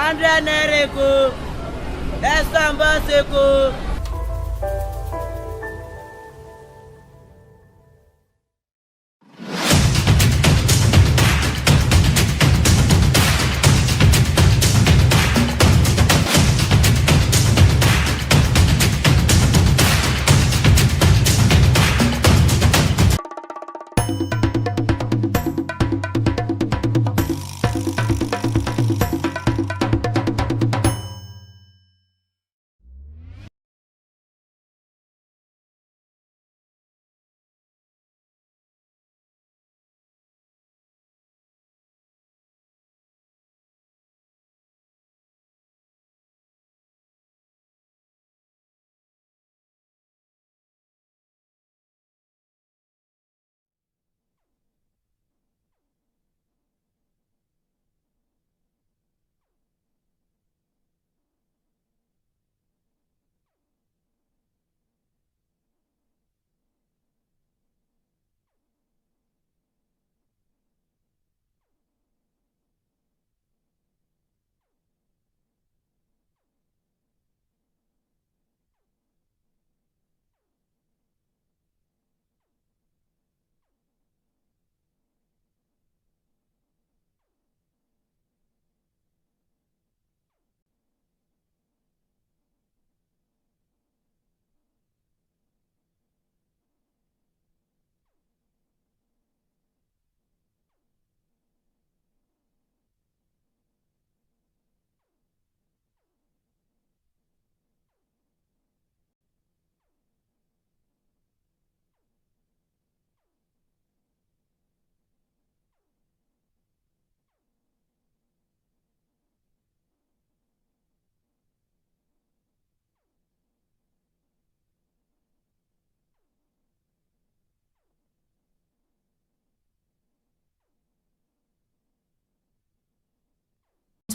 100 naira ko. Esamba seko.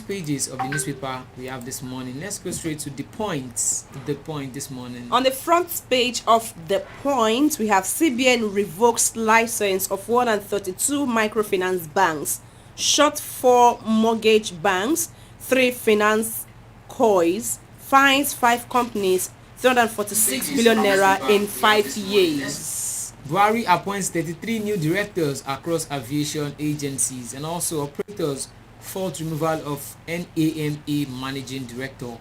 Pages of the newspaper we have this morning. Let's go straight to the points. The point this morning. On the front page of the point, we have CBN revokes license of 132 microfinance banks, shut 4 mortgage banks, 3 finance cois, fines 5 companies, 346 billion naira in 5 years. Buhari appoints 33 new directors across aviation agencies and also operators. Fault removal of NAMA managing director.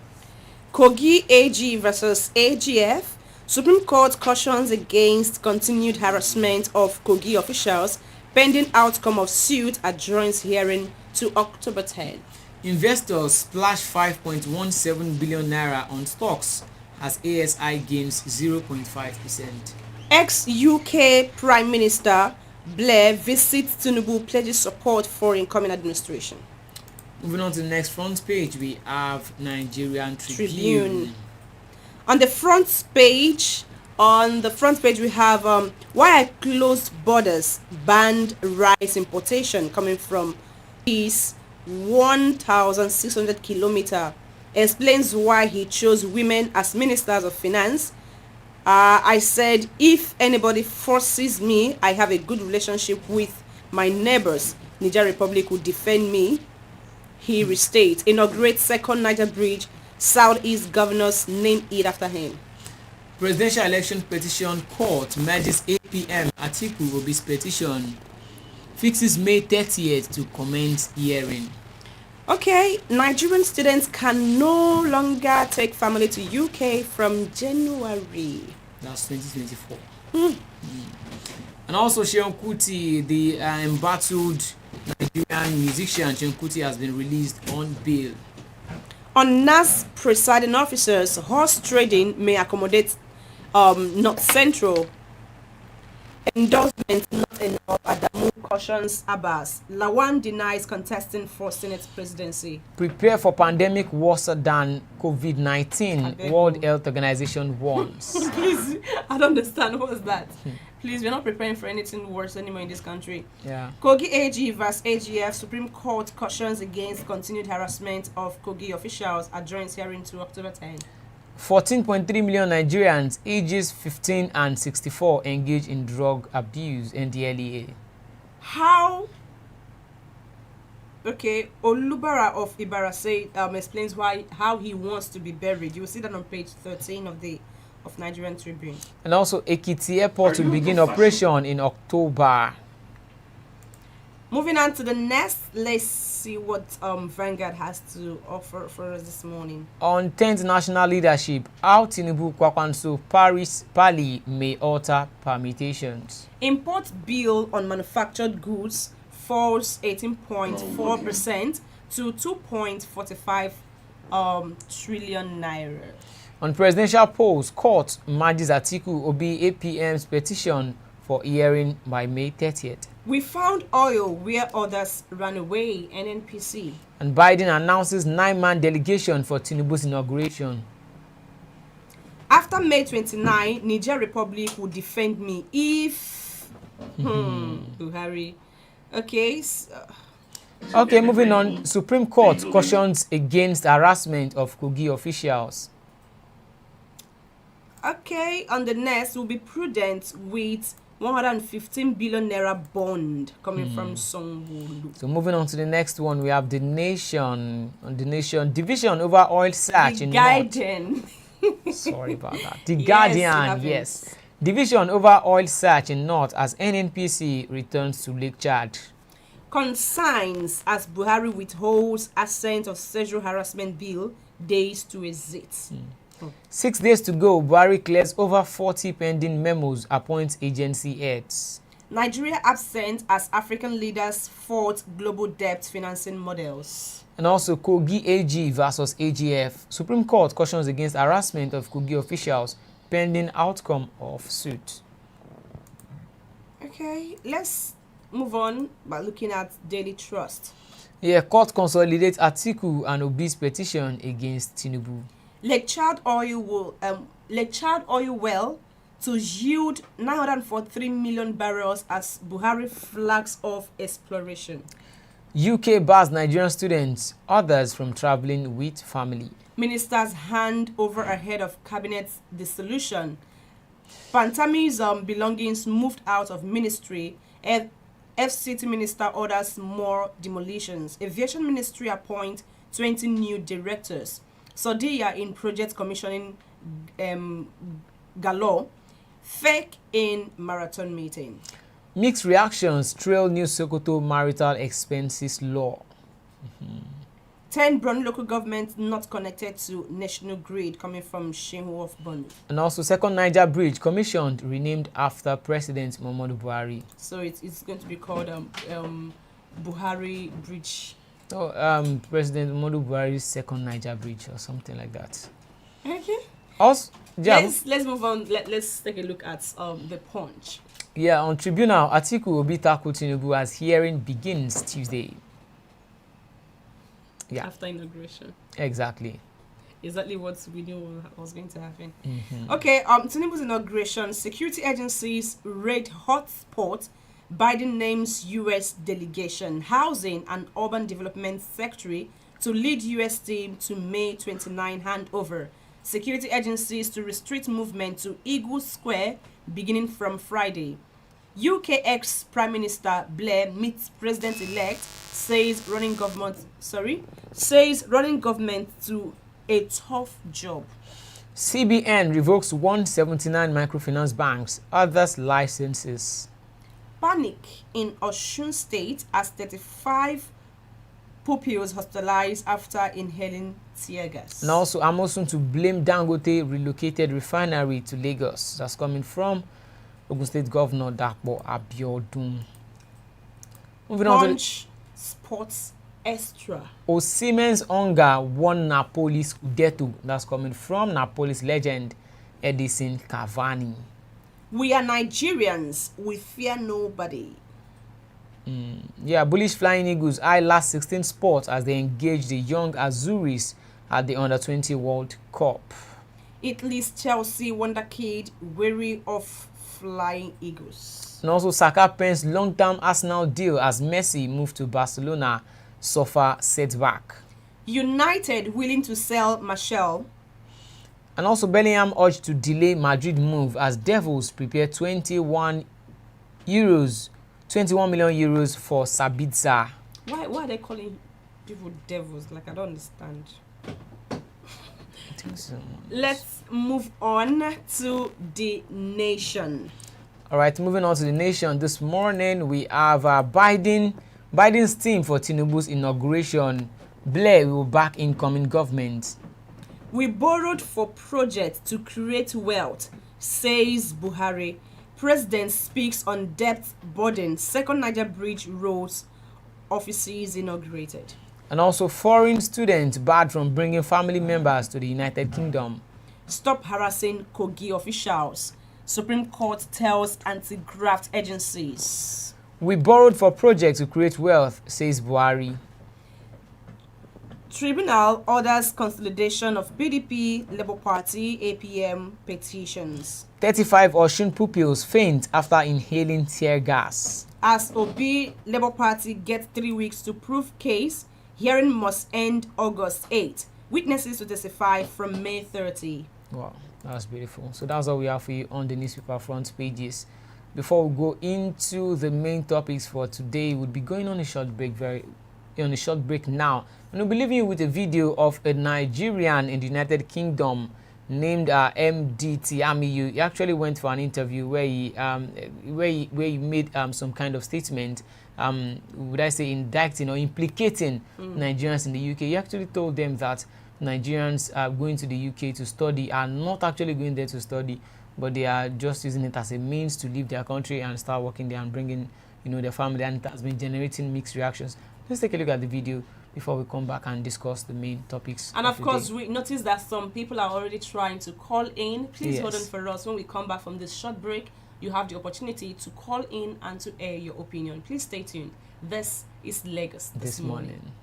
Kogi AG versus AGF. Supreme Court cautions against continued harassment of Kogi officials. Pending outcome of suit adjourns hearing to October 10. Investors splash 5.17 billion naira on stocks as ASI gains 0.5%. Ex-UK Prime Minister Blair visits Tinubu, pledges support for incoming administration. Moving on to the next front page, we have Nigerian Tribune. On the front page, we have why closed borders banned rice importation coming from East 1,600 kilometer. Explains why he chose women as ministers of finance. I said, if anybody forces me, I have a good relationship with my neighbors. Niger Republic will defend me. He restates. Inaugurates second Niger Bridge. Southeast governors name it after him. Presidential election petition court merges APM Atiku Obi's petition. Fixes May 30th to commence hearing. Okay, Nigerian students can no longer take family to UK from January. That's 2024. And also Seun Kuti, the embattled Nigerian musician Seun Kuti, has been released on bail. On NAS presiding officers, horse trading may accommodate North Central. Endorsement not enough. Adamu cautions Abbas. Lawan denies contesting for Senate presidency. Prepare for pandemic worse than COVID-19. World Health Organization warns. Please, I don't understand. What was that? Please, we're not preparing for anything worse anymore in this country. Yeah. Kogi AG vs AGF. Supreme Court cautions against continued harassment of Kogi officials. Adjourns hearing to October 10. 14.3 million Nigerians ages 15 and 64 engage in drug abuse, NDLEA. How Okay, Olubara of Ibara explains how he wants to be buried. You will see that on page 13 of Nigerian Tribune. And also, Ekiti Airport will begin operation in October. Moving on to the next, let's see what Vanguard has to offer for us this morning. On 10th national leadership, how Tinubu Kwakwanso Paris Pali may alter permutations. Import bill on manufactured goods falls 18.4% to 2.45 trillion naira. On presidential polls, court merges Atiku Obi APM's petition for hearing by May 30th. We found oil where others ran away, NNPC. And Biden announces 9-man delegation for Tinubu's inauguration. After May 29, Niger Republic will defend me if... Buhari. Okay. Okay, moving on. Supreme Court cautions against harassment of Kogi officials. Okay, on the next, we'll be prudent with 115 billion naira bond coming from Songwolu. So moving on to the next one, we have the Nation. On the Nation, division over oil search The in Guardian. North. Sorry about that. The Yes, Guardian, you yes. Division over oil search in North as NNPC returns to Lake Chad. Consigns as Buhari withholds assent of sexual harassment bill days to exit. 6 days to go, Buhari clears over 40 pending memos, appoints agency heads. Nigeria absent as African leaders fought global debt financing models. And also Kogi AG versus AGF. Supreme Court cautions against harassment of Kogi officials pending outcome of suit. Okay, let's move on by looking at Daily Trust. Yeah, court consolidates Atiku and Obi's petition against Tinubu. Lake Chad oil well to yield 943 million barrels as Buhari flags off exploration. UK bars Nigerian students, others from traveling with family. Ministers hand over ahead of cabinet dissolution. Pantami's belongings moved out of ministry. FCT minister orders more demolitions. Aviation ministry appoint 20 new directors. Sodiya in project commissioning galore. Fake in marathon meeting. Mixed reactions trail new Sokoto marital expenses law. 10 Borno local governments not connected to national grid coming from Shehu of Borno. And also second Niger bridge commissioned, renamed after President Muhammadu Buhari. So it's going to be called Buhari Bridge. President Muhammadu Buhari's second Niger bridge or something like that. Okay. Also, yeah, let's move on. Let's take a look at the Punch. Yeah, on Tribunal, Atiku Obi tackle Tinubu as hearing begins Tuesday. Yeah. After inauguration. Exactly. Exactly what we knew was going to happen. Okay, Tinubu's inauguration, security agencies raid hotspot. Biden names U.S. delegation, housing and urban development secretary to lead U.S. team to May 29 handover. Security agencies to restrict movement to Eagle Square beginning from Friday. UK ex-Prime Minister Blair meets President-elect, says running government to a tough job. CBN revokes 179 microfinance banks, others licenses. Panic in Osun State as 35 pupils hospitalized after inhaling tear gas. And also, Amosun to blame Dangote relocated refinery to Lagos. That's coming from Ogun State Governor Dapo Abiodun. Moving on to Sports Extra. Osimhen's hunger won Napoli's Scudetto. That's coming from Napoli's legend Edison Cavani. We are Nigerians. We fear nobody. Yeah, bullish Flying Eagles eye last 16 sports as they engage the young Azuris at the Under-20 World Cup. Italy's Chelsea wonder kid wary of Flying Eagles. And also Saka pens long-term Arsenal deal as Messi moved to Barcelona suffer setback. United willing to sell Martial. And also Bellingham urged to delay Madrid move as Devils prepare 21 million euros for Sabitzer. Why are they calling people devils? Like, I don't understand. I think so. Let's move on to the nation. All right, moving on to the nation. This morning we have Biden's team for Tinubu's inauguration. Blair will back incoming government. We borrowed for projects to create wealth, says Buhari. President speaks on debt burden. Second Niger Bridge roads offices inaugurated. And also, foreign students barred from bringing family members to the United Kingdom. Stop harassing Kogi officials. Supreme Court tells anti-graft agencies. We borrowed for projects to create wealth, says Buhari. Tribunal orders consolidation of PDP, Labour Party, APM petitions. 35 Osun pupils faint after inhaling tear gas. As Obi Labour Party gets 3 weeks to prove case, hearing must end August 8. Witnesses to testify from May 30. Wow, that's beautiful. So that's all we have for you on the newspaper front pages. Before we go into the main topics for today, we'll be going on a short break now. And we'll be leaving you with a video of a Nigerian in the United Kingdom named MDT Amiyu. He actually went for an interview where he made some kind of statement, would I say indicting or implicating Nigerians in the UK. He actually told them that Nigerians are going to the UK to study are not actually going there to study, but they are just using it as a means to leave their country and start working there and bringing, their family, and it has been generating mixed reactions. Let's take a look at the video before we come back and discuss the main topics. And of course, we noticed that some people are already trying to call in. Please hold on for us. When we come back from this short break, you have the opportunity to call in and to air your opinion. Please stay tuned. This is Lagos this morning.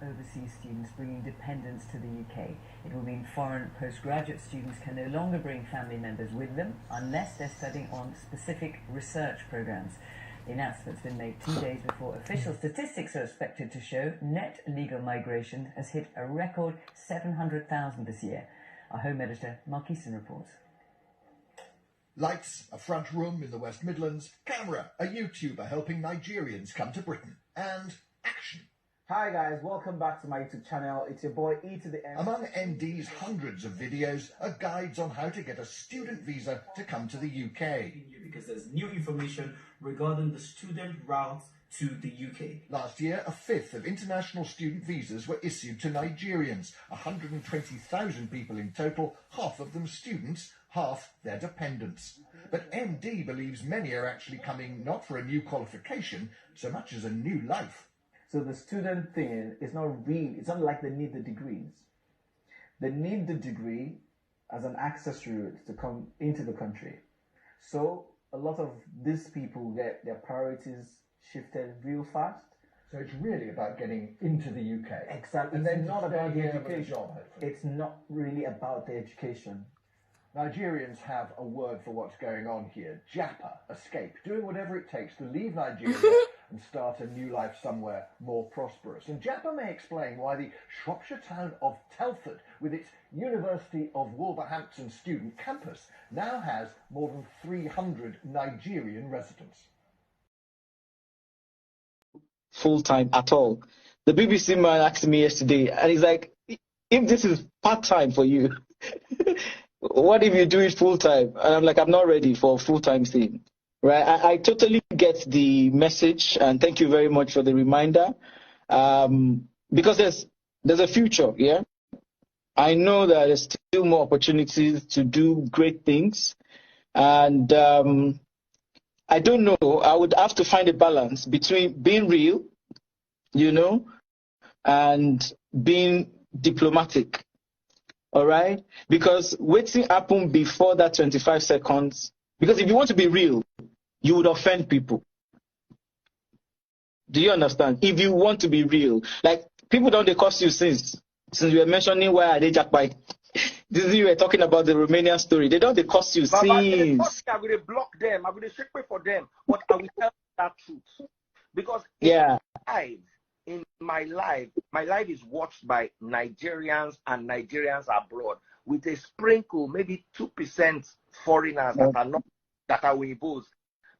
Overseas students bringing dependents to the UK. It will mean foreign postgraduate students can no longer bring family members with them unless they're studying on specific research programs. The announcement's been made 2 days before official statistics are expected to show net legal migration has hit a record 700,000 this year. Our Home Editor, Mark Easton, reports. Lights, a front room in the West Midlands, camera, a YouTuber helping Nigerians come to Britain, and action. Hi guys, welcome back to my YouTube channel. It's your boy E to the M. Among ND's hundreds of videos are guides on how to get a student visa to come to the UK. Because there's new information regarding the student routes to the UK. Last year, a fifth of international student visas were issued to Nigerians. 120,000 people in total, half of them students, half their dependents. But MD believes many are actually coming not for a new qualification, so much as a new life. So the student thing is not real. It's not like they need the degrees. They need the degree as an access route to come into the country. So a lot of these people get their priorities shifted real fast. So it's really about getting into the UK. Exactly. And It's then not about the staying here with a education. job, hopefully. It's not really about the education. Nigerians have a word for what's going on here. Japa, escape, doing whatever it takes to leave Nigeria and start a new life somewhere more prosperous. And Japa may explain why the Shropshire town of Telford, with its University of Wolverhampton student campus, now has more than 300 Nigerian residents. Full-time at all. The BBC man asked me yesterday, and he's like, if this is part-time for you, what if you do it full-time? And I'm like, I'm not ready for a full-time thing. Right? I totally get the message, and thank you very much for the reminder. Because there's a future, yeah? I know that there's still more opportunities to do great things. And I don't know, I would have to find a balance between being real, and being diplomatic. All right? Because waiting happened before that 25 seconds. Because if you want to be real, you would offend people. Do you understand? If you want to be real, like people don't they cost you since we were mentioning why are they jackpot. This is you were talking about the Romanian story. They don't they cost you since. I'm going to block them. I'm going to shake for them. But I will tell that truth. Because in my life is watched by Nigerians and Nigerians abroad with a sprinkle, maybe 2% foreigners that are Weibos,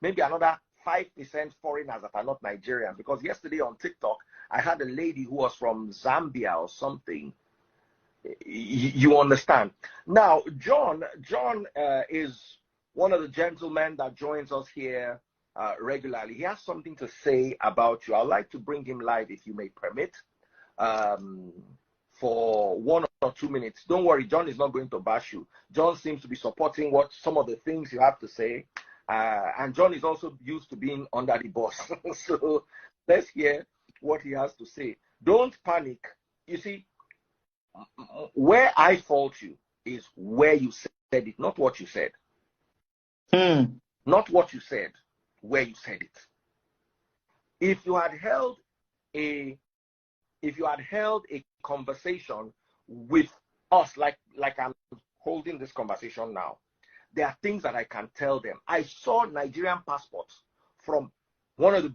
maybe another 5% foreigners that are not Nigerians. Because yesterday on TikTok, I had a lady who was from Zambia or something. You understand? Now, John is one of the gentlemen that joins us here regularly. He has something to say about you. I'd like to bring him live, if you may permit, for 1 or 2 minutes. Don't worry, John is not going to bash you. John seems to be supporting some of the things you have to say. And John is also used to being under the bus. So let's hear what he has to say. Don't panic. You see, where I fault you is where you said it, not what you said. Not what you said, where you said it. If you had held a conversation with us like I'm holding this conversation now, there are things that I can tell them. I saw Nigerian passports from one of the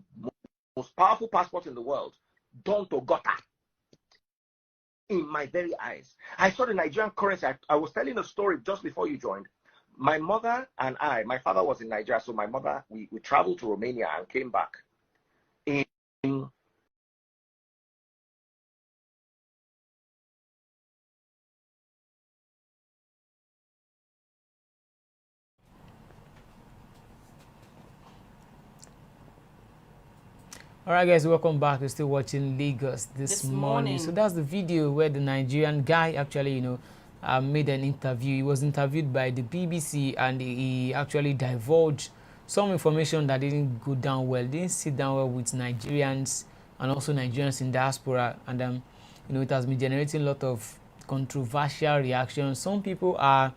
most powerful passports in the world, Don to Gota, in my very eyes. I saw the Nigerian currency. I was telling a story just before you joined. My mother and my father was in Nigeria, so my mother, we traveled to Romania and came back. All right, guys, welcome back. You're still watching Lagos this morning. So that's the video where the Nigerian guy actually, made an interview. He was interviewed by the BBC, and he actually divulged some information that didn't go down well, didn't sit down well with Nigerians and also Nigerians in diaspora. And it has been generating a lot of controversial reactions. Some people are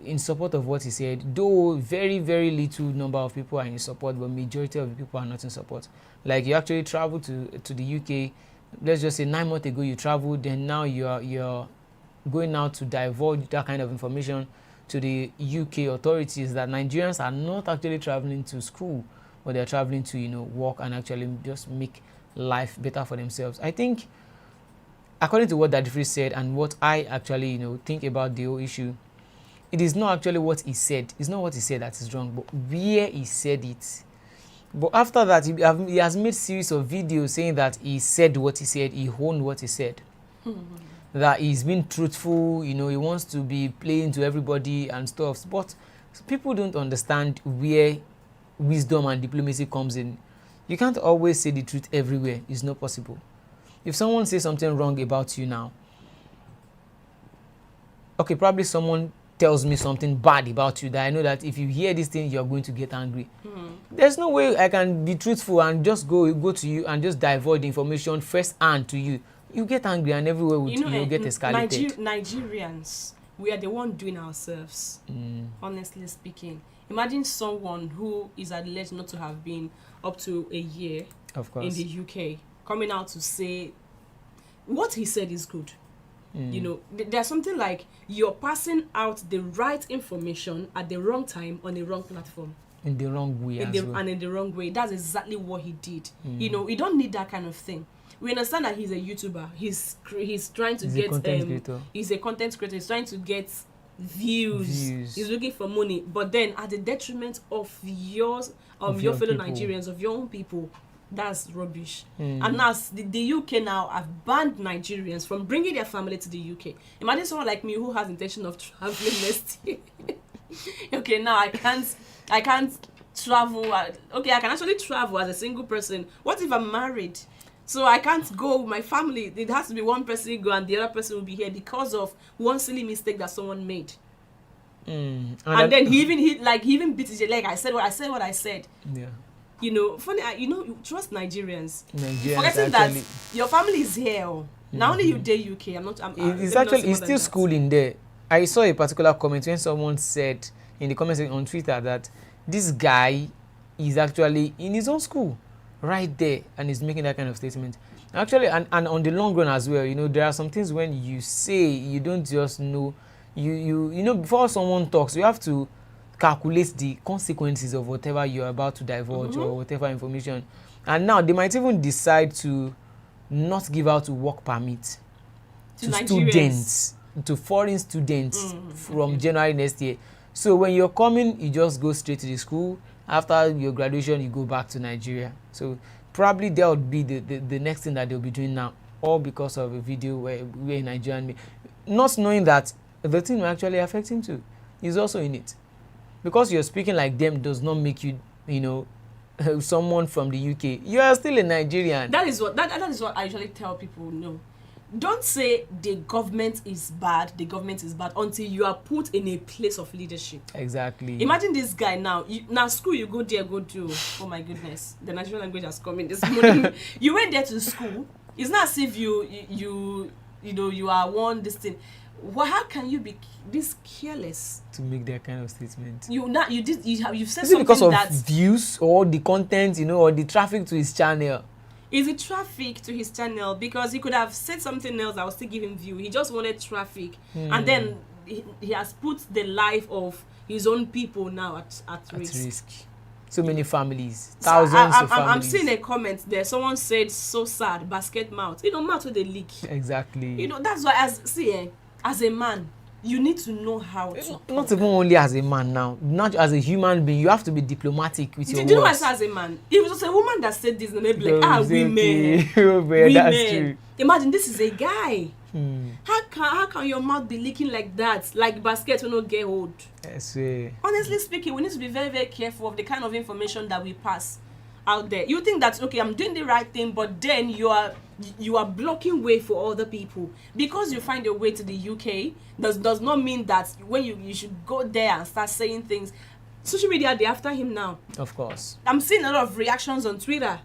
in support of what he said, though very, very little number of people are in support, but majority of the people are not in support. Like, you actually traveled to the UK, let's just say 9 months ago you traveled, then now you're going out to divulge that kind of information to the UK authorities that Nigerians are not actually traveling to school, but they're traveling to work and actually just make life better for themselves. I think, according to what Daddy Free said and what I actually think about the whole issue, it is not actually what he said. It's not what he said that is wrong, but where he said it. But after that, he has made series of videos saying that he said what he said, he owned what he said. That he's been truthful, he wants to be playing to everybody and stuff. But people don't understand where wisdom and diplomacy comes in. You can't always say the truth everywhere. It's not possible. If someone says something wrong about you now, okay, probably someone tells me something bad about you that I know that if you hear this thing, you're going to get angry. There's no way I can be truthful and just go to you and just divulge the information first hand to you. You get angry and everywhere will get escalated. Nigerians, we are the one doing ourselves, honestly speaking. Imagine someone who is alleged not to have been up to a year in the UK coming out to say what he said is good. There's something like you're passing out the right information at the wrong time on the wrong platform. In the wrong way And in the wrong way. That's exactly what he did. You don't need that kind of thing. We understand that he's a YouTuber. He's trying to get he's a content creator. He's trying to get views. He's looking for money, but then at the detriment of your fellow Nigerians, of your own people. That's rubbish. And now the UK now have banned Nigerians from bringing their family to the UK. Imagine someone like me who has intention of traveling next year. Okay, now I can't travel. Okay, I can actually travel as a single person. What if I'm married? So I can't go with my family. It has to be one person go and the other person will be here because of one silly mistake that someone made. And then he even beat his leg. I said what I said. Yeah. Funny, you trust Nigerians. Forgetting that your family is here. Not only you day UK, he's still schooling there. I saw a particular comment when someone said in the comment section on Twitter that this guy is actually in his own school right there and he's making that kind of statement. Actually, and on the long run as well, there are some things when you say, you don't just know. Before someone talks, you have to calculate the consequences of whatever you're about to divulge or whatever information. And now they might even decide to not give out work permit to students, to foreign students from January next year. So when you're coming, you just go straight to the school After your graduation, you go back to Nigeria. So probably that would be the next thing that they'll be doing now, all because of a video where Nigerian, not knowing that the thing will actually affect him too. He's also in it. Because you're speaking like them does not make you, you know, someone from the UK. You are still a Nigerian. That is what I usually tell people. No, don't say the government is bad. The government is bad until you are put in a place of leadership. Exactly. Imagine this guy now. Now school you go there, go to. Oh my goodness, the Nigerian language has come in this morning. You went there to school. It's not as if you know you are one this thing. Well, how can you be this careless to make that kind of statement? You've said Is something it because of that views or the content, you know, or the traffic to his channel? Is it traffic to his channel? Because he could have said something else that would still give him view. He just wanted traffic, and then he has put the life of his own people now at risk. So many families, thousands of families. I'm seeing a comment there. Someone said, "So sad, basket mouth." You know, mouth with the leak. Exactly. You know, that's why as a man, you need to know how to not even only as a man now, not as a human being. You have to be diplomatic with your words. Do you know what I say as a man? If it was a woman that said this, then they'd be like, women. Women. That's true. Imagine this is a guy. How can your mouth be leaking like that? Like basket will not get hold. Yes, honestly speaking, we need to be very, very careful of the kind of information that we pass out there. You think that, okay, I'm doing the right thing, but then you are blocking way for other people because you find your way to the UK. Does not mean that when you should go there and start saying things. Social media, they're after him now. Of course. I'm seeing a lot of reactions on Twitter.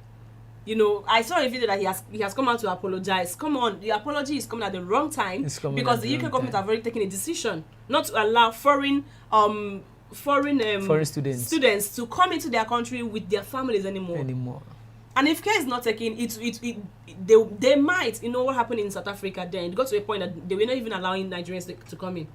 You know, I saw a video that he has come out to apologize. Come on, the apology is coming at the wrong time because the UK government have already taken a decision not to allow foreign students to come into their country with their families anymore. And if care is not taken, they might, you know what happened in South Africa then. It got to a point that they were not even allowing Nigerians to come in.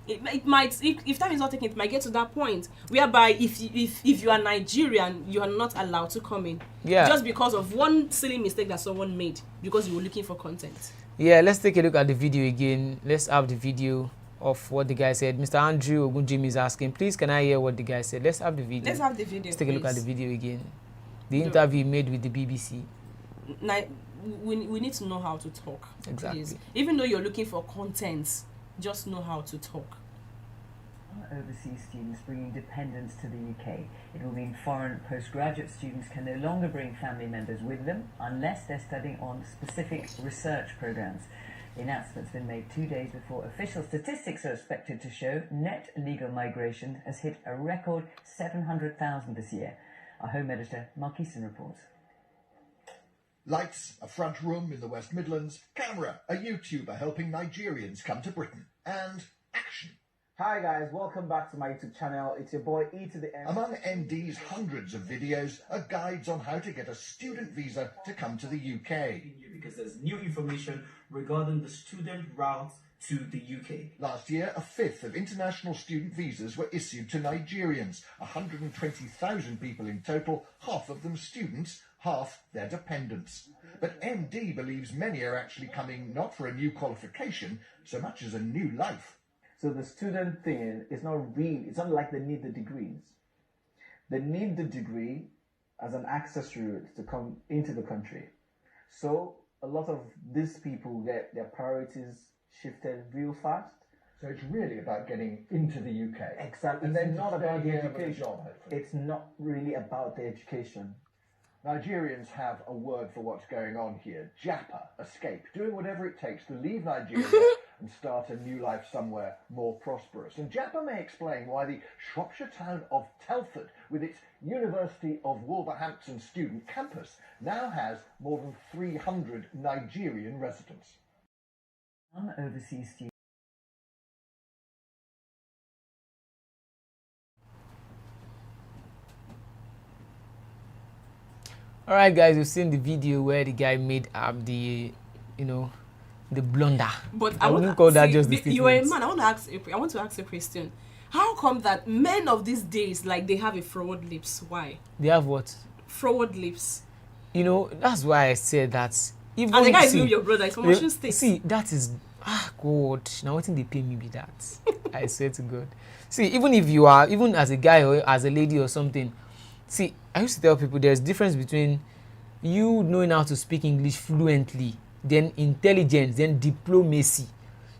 It might, if time is not taken, it might get to that point whereby if you are Nigerian, you are not allowed to come in. Yeah. Just because of one silly mistake that someone made because you were looking for content. Yeah, let's take a look at the video again. Let's have the video of what the guy said. Mr. Andrew Ogunjimi is asking, please can I hear what the guy said? Let's have the video. Let's take a look at the video again. The interview made with the BBC. We need to know how to talk. Exactly. Please. Even though you're looking for content, just know how to talk. Overseas students bringing dependents to the UK. It will mean foreign postgraduate students can no longer bring family members with them unless they're studying on specific research programs. The announcement's been made 2 days before official statistics are expected to show net legal migration has hit a record 700,000 this year. Our Home Editor, Mark Easton, reports. Lights, a front room in the West Midlands, camera, a YouTuber helping Nigerians come to Britain, and action. Hi guys, welcome back to my YouTube channel. It's your boy E to the M. Among MD's hundreds of videos are guides on how to get a student visa to come to the UK. Because there's new information regarding the student route to the UK. Last year, a fifth of international student visas were issued to Nigerians, 120,000 people in total, half of them students, half their dependents. But MD believes many are actually coming not for a new qualification, so much as a new life. So the student thing is not real. It's not like they need the degrees. They need the degree as an access route to come into the country. So a lot of these people get their priorities shifted real fast. So it's really about getting into the UK. Exactly. And then it's not about the education. job, it's not really about the education. Nigerians have a word for what's going on here. Japa, escape, doing whatever it takes to leave Nigeria and start a new life somewhere more prosperous. And Japa may explain why the Shropshire town of Telford, with its University of Wolverhampton student campus, now has more than 300 Nigerian residents. Overseas students. All right, guys, you've seen the video where the guy made the blunder. But I wouldn't call that just the statement. You are a man. I want to ask a question. How come that men of these days, like, they have a forward lips? Why? They have what? Forward lips. You know, that's why I said that. And the guy is your brother. It's from Washington State. See, that is God, now what they pay me be that? I swear to God. See, even if you are, even as a guy or as a lady or something, see, I used to tell people there's difference between you knowing how to speak English fluently, then intelligence, then diplomacy.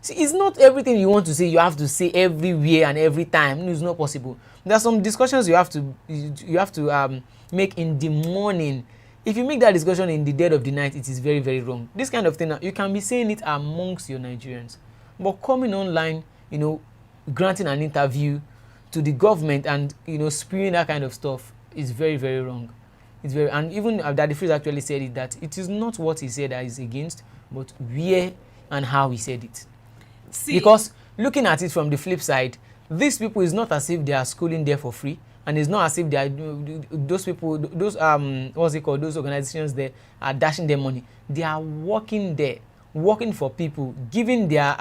See, it's not everything you want to say you have to say everywhere and every time. No, it's not possible. There are some discussions you have to make in the morning. If you make that discussion in the dead of the night, it is very, very wrong. This kind of thing, you can be saying it amongst your Nigerians, but coming online, granting an interview to the government and spewing that kind of stuff is very, very wrong. It's very, and even Daddy Freeze actually said it, that it is not what he said that is against, but where and how he said it. See, because looking at it from the flip side, these people, is not as if they are schooling there for free, and it's not as if they are, those people, those what's it called, those organizations there are dashing their money. They are working there, working for people, giving their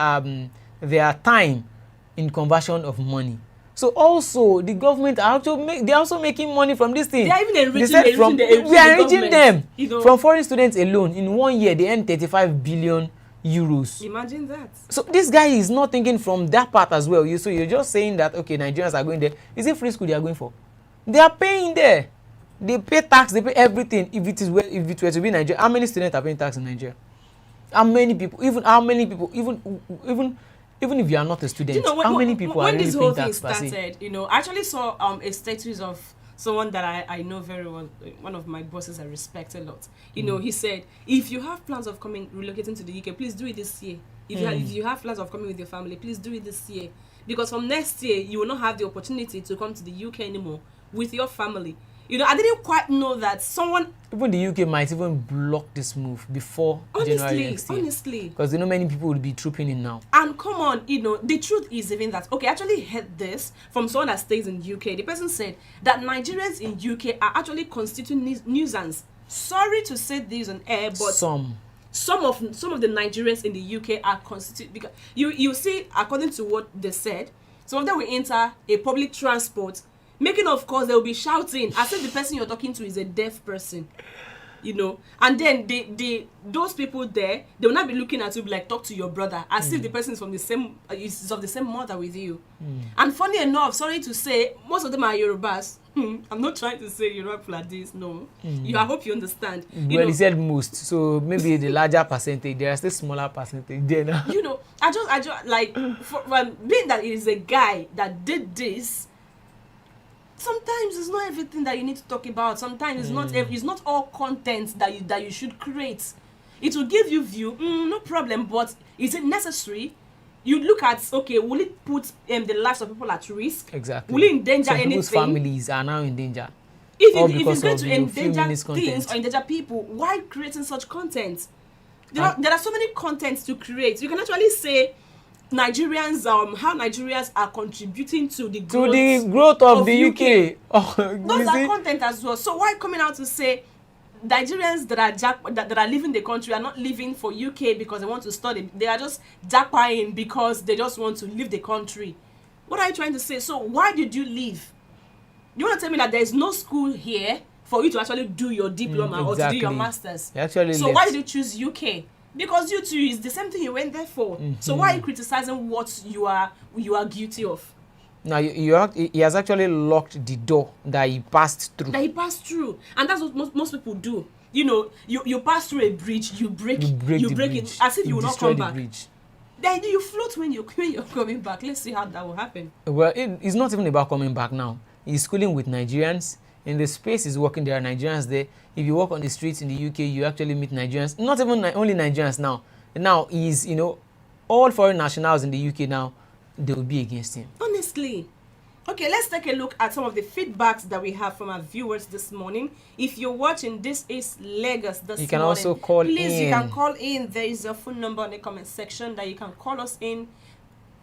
time in conversion of money. So also the government are they're also making money from this thing. They are even enriching them. From foreign students alone, in 1 year they earn 35 billion euros. Imagine that. So this guy is not thinking from that part as well. So you're just saying that, okay, Nigerians are going there. Is it free school they are going for? They are paying there. They pay tax, they pay everything. If it were to be Nigeria, how many students are paying tax in Nigeria? How many people? Even if you are not a student, how many people are really paying tax? When this whole thing started, I actually saw a status of someone that I know very well, one of my bosses I respect a lot. He said, if you have plans of relocating to the UK, please do it this year. If you have plans of coming with your family, please do it this year. Because from next year, you will not have the opportunity to come to the UK anymore with your family. I didn't quite know that someone... Even the UK might even block this move before January next year. Honestly. Because many people will be trooping in now. And come on, the truth is even that... Okay, I actually heard this from someone that stays in UK. The person said that Nigerians in UK are actually constituting nuisance. Sorry to say this on air, but... Some of the Nigerians in the UK are constituted... Because you see, according to what they said, some of them will enter a public transport, making of course they will be shouting as if the person you're talking to is a deaf person, and then those people there, they will not be looking at you like, talk to your brother, as if the person is of the same mother with you. And funny enough, sorry to say, most of them are Yorubas. I'm not trying to say Yoruba like this, no. I hope you understand. He said most, so maybe the larger percentage, there are still smaller percentage there now. I just like, being that it is a guy that did this. Sometimes it's not everything that you need to talk about. Sometimes it's not all content that you should create. It will give you view, no problem, but is it necessary? You look at, okay, will it put the lives of people at risk? Exactly. Will it endanger anything? People's families are now in danger. If it's going to endanger things or endanger people, why creating such content? There are so many contents to create. You can actually say Nigerians, how Nigerians are contributing to the growth of the UK. Those are content as well. So why coming out to say Nigerians that are leaving the country are not leaving for UK because they want to study? They are just jackpying because they just want to leave the country. What are you trying to say? So why did you leave? You want to tell me that there is no school here for you to actually do your diploma or to do your masters? Why did you choose UK? Because you two is the same thing you went there for. So why are you criticizing what you are guilty of? Now he has actually locked the door that he passed through. And that's what most people do. You pass through a bridge, you break it as if you will not come back. Then you float when you're coming back. Let's see how that will happen. Well, it's not even about coming back now. He's schooling with Nigerians. In the space he's working, there are Nigerians there. If you walk on the streets in the UK, you actually meet Nigerians. Not even only Nigerians now. Now he's, all foreign nationals in the UK now, they will be against him. Honestly. Okay, let's take a look at some of the feedbacks that we have from our viewers this morning. If you're watching, this is Lagos this morning. You can also call in. Please, you can call in. There is a phone number in the comment section that you can call us in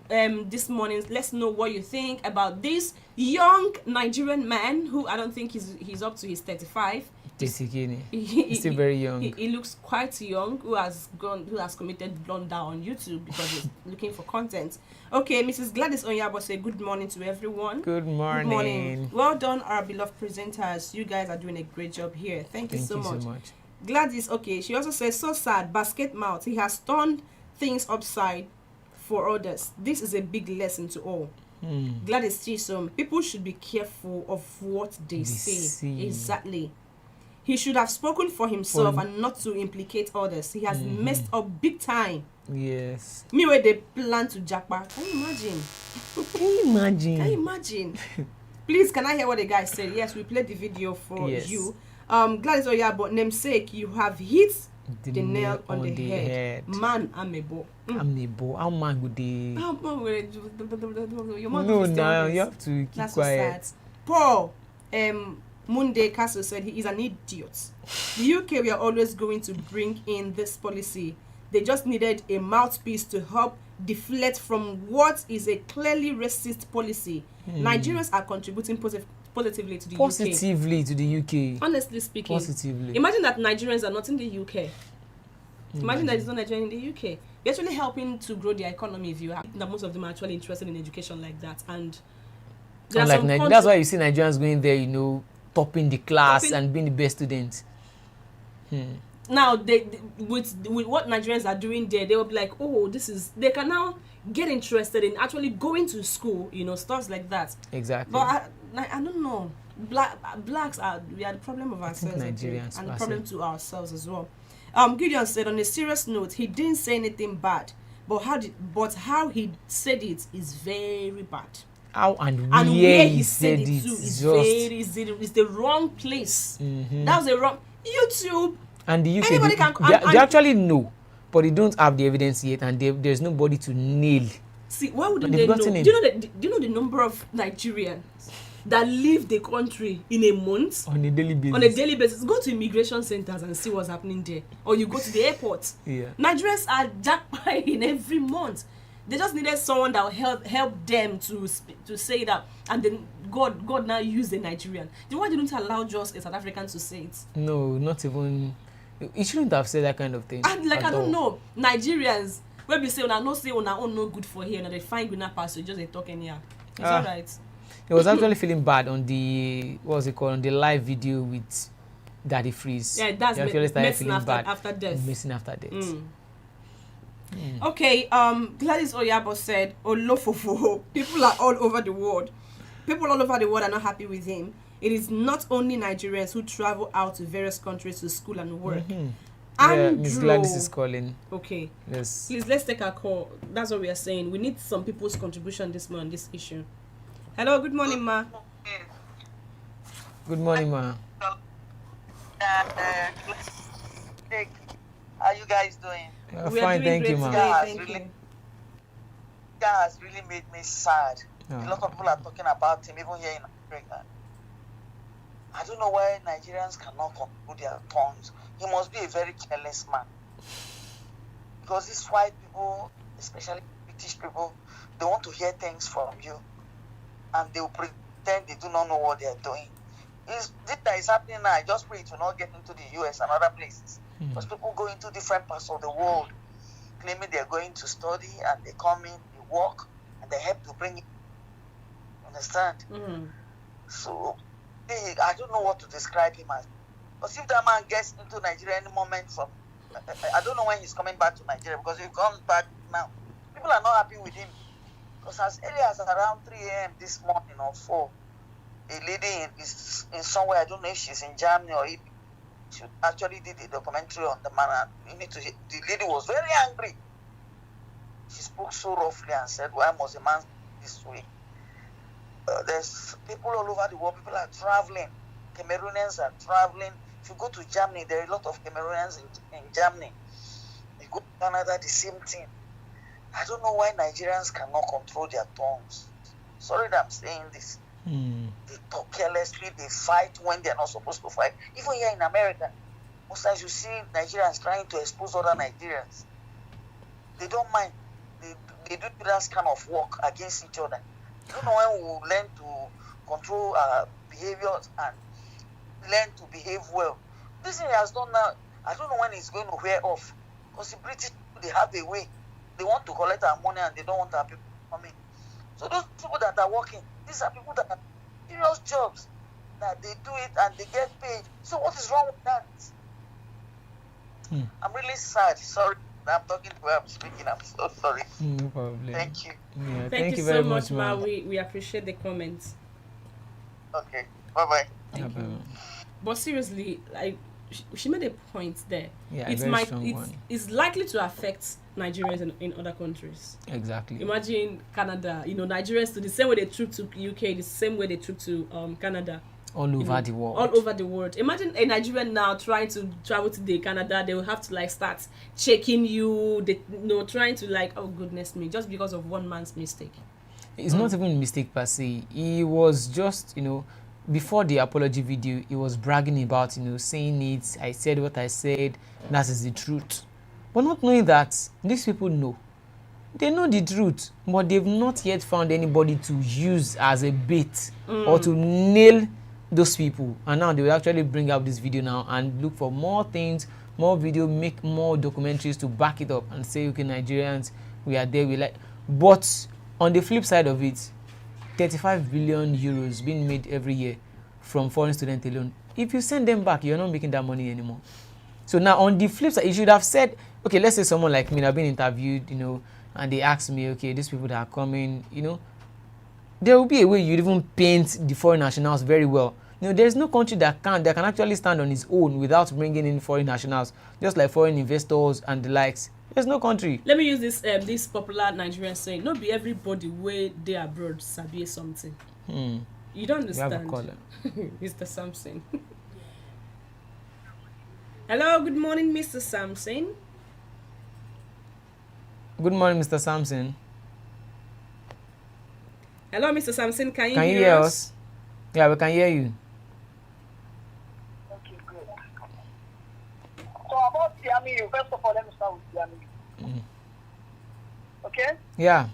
this morning. Let's know what you think about this young Nigerian man who I don't think he's up to his 35. He's still very young. He looks quite young, who has committed blunder on YouTube because he's looking for content. Okay, Mrs. Gladys Onyabo say good morning to everyone. Good morning. Good morning. Well done, our beloved presenters. You guys are doing a great job here. Thank you so much. Gladys, okay, she also says, so sad, basket mouth. He has turned things upside for others. This is a big lesson to all. Gladys Chisom, people should be careful of what they say. Exactly. He should have spoken for himself and not to implicate others. He has messed up big time. Yes. Me where they plan to jackpot. Can you imagine? Can you imagine? Please, can I hear what the guy said? Yes, we played the video for you. Gladys Oyabo, namesake, you have hit the nail on the head. Man, I'm a bo. How man would they? Your man No, you have to keep That's quiet. So sad. Paul, Monday Castle said he is an idiot. The UK we are always going to bring in this policy. They just needed a mouthpiece to help deflect from what is a clearly racist policy. Nigerians are contributing positively to the UK. Positively to the UK. Honestly speaking. Positively. Imagine that Nigerians are not in the UK. Imagine that there's no Nigerian in the UK. They're actually helping to grow their economy. If you have that, most of them are actually interested in education like that. And that's why you see Nigerians going there, topping the class and being the best students. Now, with what Nigerians are doing there, they will be like, oh, they can now get interested in actually going to school, stuff like that. Exactly. But I don't know. Blacks we are the problem of ourselves, Nigerians, and the problem to ourselves as well. Gideon said, on a serious note, he didn't say anything bad, but how he said it is very bad. How and where he said it is the wrong place. That was a wrong YouTube. And the UK, anybody can. They actually know, but they don't have the evidence yet, and there's nobody to nail. See, why wouldn't they know? Do you know the number of Nigerians that leave the country in a month on a daily basis? Go to immigration centers and see what's happening there, or you go to the airport. Yeah. Nigerians are jackpotting every month. They just needed someone that will help them to say that, and then God now used the Nigerian. Why didn't allow just a South African to say it? No, not even. He shouldn't have said that kind of thing. And I don't know, Nigerians, when we say una own no good for here, and they find good pass, so just they talk anyhow. It's alright. He was actually feeling bad on the on the live video with Daddy Freeze. Yeah, that's medicine after death. Medicine after death. Okay, Gladys Oyabo said, Olofofo, people are all over the world. People all over the world are not happy with him. It is not only Nigerians who travel out to various countries to school and work. Miss Gladys is calling. Okay. Yes. Please, let's take a call. That's what we are saying. We need some people's contribution this month on this issue. Hello, good morning, ma. Good morning, ma. How you guys doing? We fine, thank you, ma. Thank you. That has really made me sad. A lot of people are talking about him, even here in America. I don't know why Nigerians cannot control their tongues. He must be a very careless man. Because these white people, especially British people, they want to hear things from you. And they will pretend they do not know what they are doing. This that is happening now. I just pray it will not get into the US and other places. Because people go into different parts of the world claiming they are going to study, and they come in, they work, and they help to bring it. Understand? So I don't know what to describe him as. Because if that man gets into Nigeria any moment I don't know when he's coming back to Nigeria, because if he comes back now, people are not happy with him. Because as early as around 3 a.m. this morning or 4, a lady is in somewhere, I don't know if she's in Germany or if she actually did a documentary on the man, and the lady was very angry. She spoke so roughly and said, why must a man this way? There's people all over the world. People are traveling. Cameroonians are traveling. If you go to Germany, there are a lot of Cameroonians in Germany. You go to Canada, the same thing. I don't know why Nigerians cannot control their tongues. Sorry that I'm saying this. They talk carelessly. They fight when they're not supposed to fight. Even here in America, most times you see Nigerians trying to expose other Nigerians. They don't mind. They do that kind of work against each other. I don't know when we will learn to control our behaviors and learn to behave well. This thing has done now. I don't know when it's going to wear off. Because the British, they have a way. They want to collect our money and they don't want our people coming. So those people that are working, these are people that have serious jobs, that they do it and they get paid. So what is wrong with that? I'm really sad. Sorry. I'm talking the way I'm speaking. I'm so sorry. No problem. Thank you. Yeah, Thank you very so much, Ma. ma'am. We appreciate the comments. Okay. Bye-bye. Thank you. But seriously, like she made a point there. Yeah, It very might strong one. it's likely to affect Nigerians in other countries. Exactly. Imagine Canada, Nigerians to the same way they troop to UK, the same way they troop to Canada. All over the world. All over the world. Imagine a Nigerian now trying to travel to the Canada. They will have to like start checking you. They trying to like, oh goodness me, just because of one man's mistake. It's not even a mistake per se. He was just, before the apology video, he was bragging about, saying it. I said what I said. That is the truth. But not knowing that these people know. They know the truth, but they've not yet found anybody to use as a bait or to nail those people. And now they will actually bring up this video now and look for more things, more video, make more documentaries to back it up and say, okay, Nigerians, we are there, we like. But on the flip side of it, 35 billion euros being made every year from foreign students alone. If you send them back, you're not making that money anymore. So now on the flip side, you should have said, okay, let's say someone like me, I've been interviewed, and they ask me, okay, these people that are coming, there will be a way you'd even paint the foreign nationals very well. There's no country that can actually stand on its own without bringing in foreign nationals, just like foreign investors and the likes. There's no country. Let me use this popular Nigerian saying, not be everybody where they abroad sabi something. You don't understand. You have a caller. Mr. Samson. Hello, good morning, Mr. Samson. Good morning, Mr. Samson. Hello, Mr. Samson, can you hear us? Yeah, we can hear you. Okay, good. So about Tiamiyu, first of all, let me start with Tiamiyu. Okay? Yeah.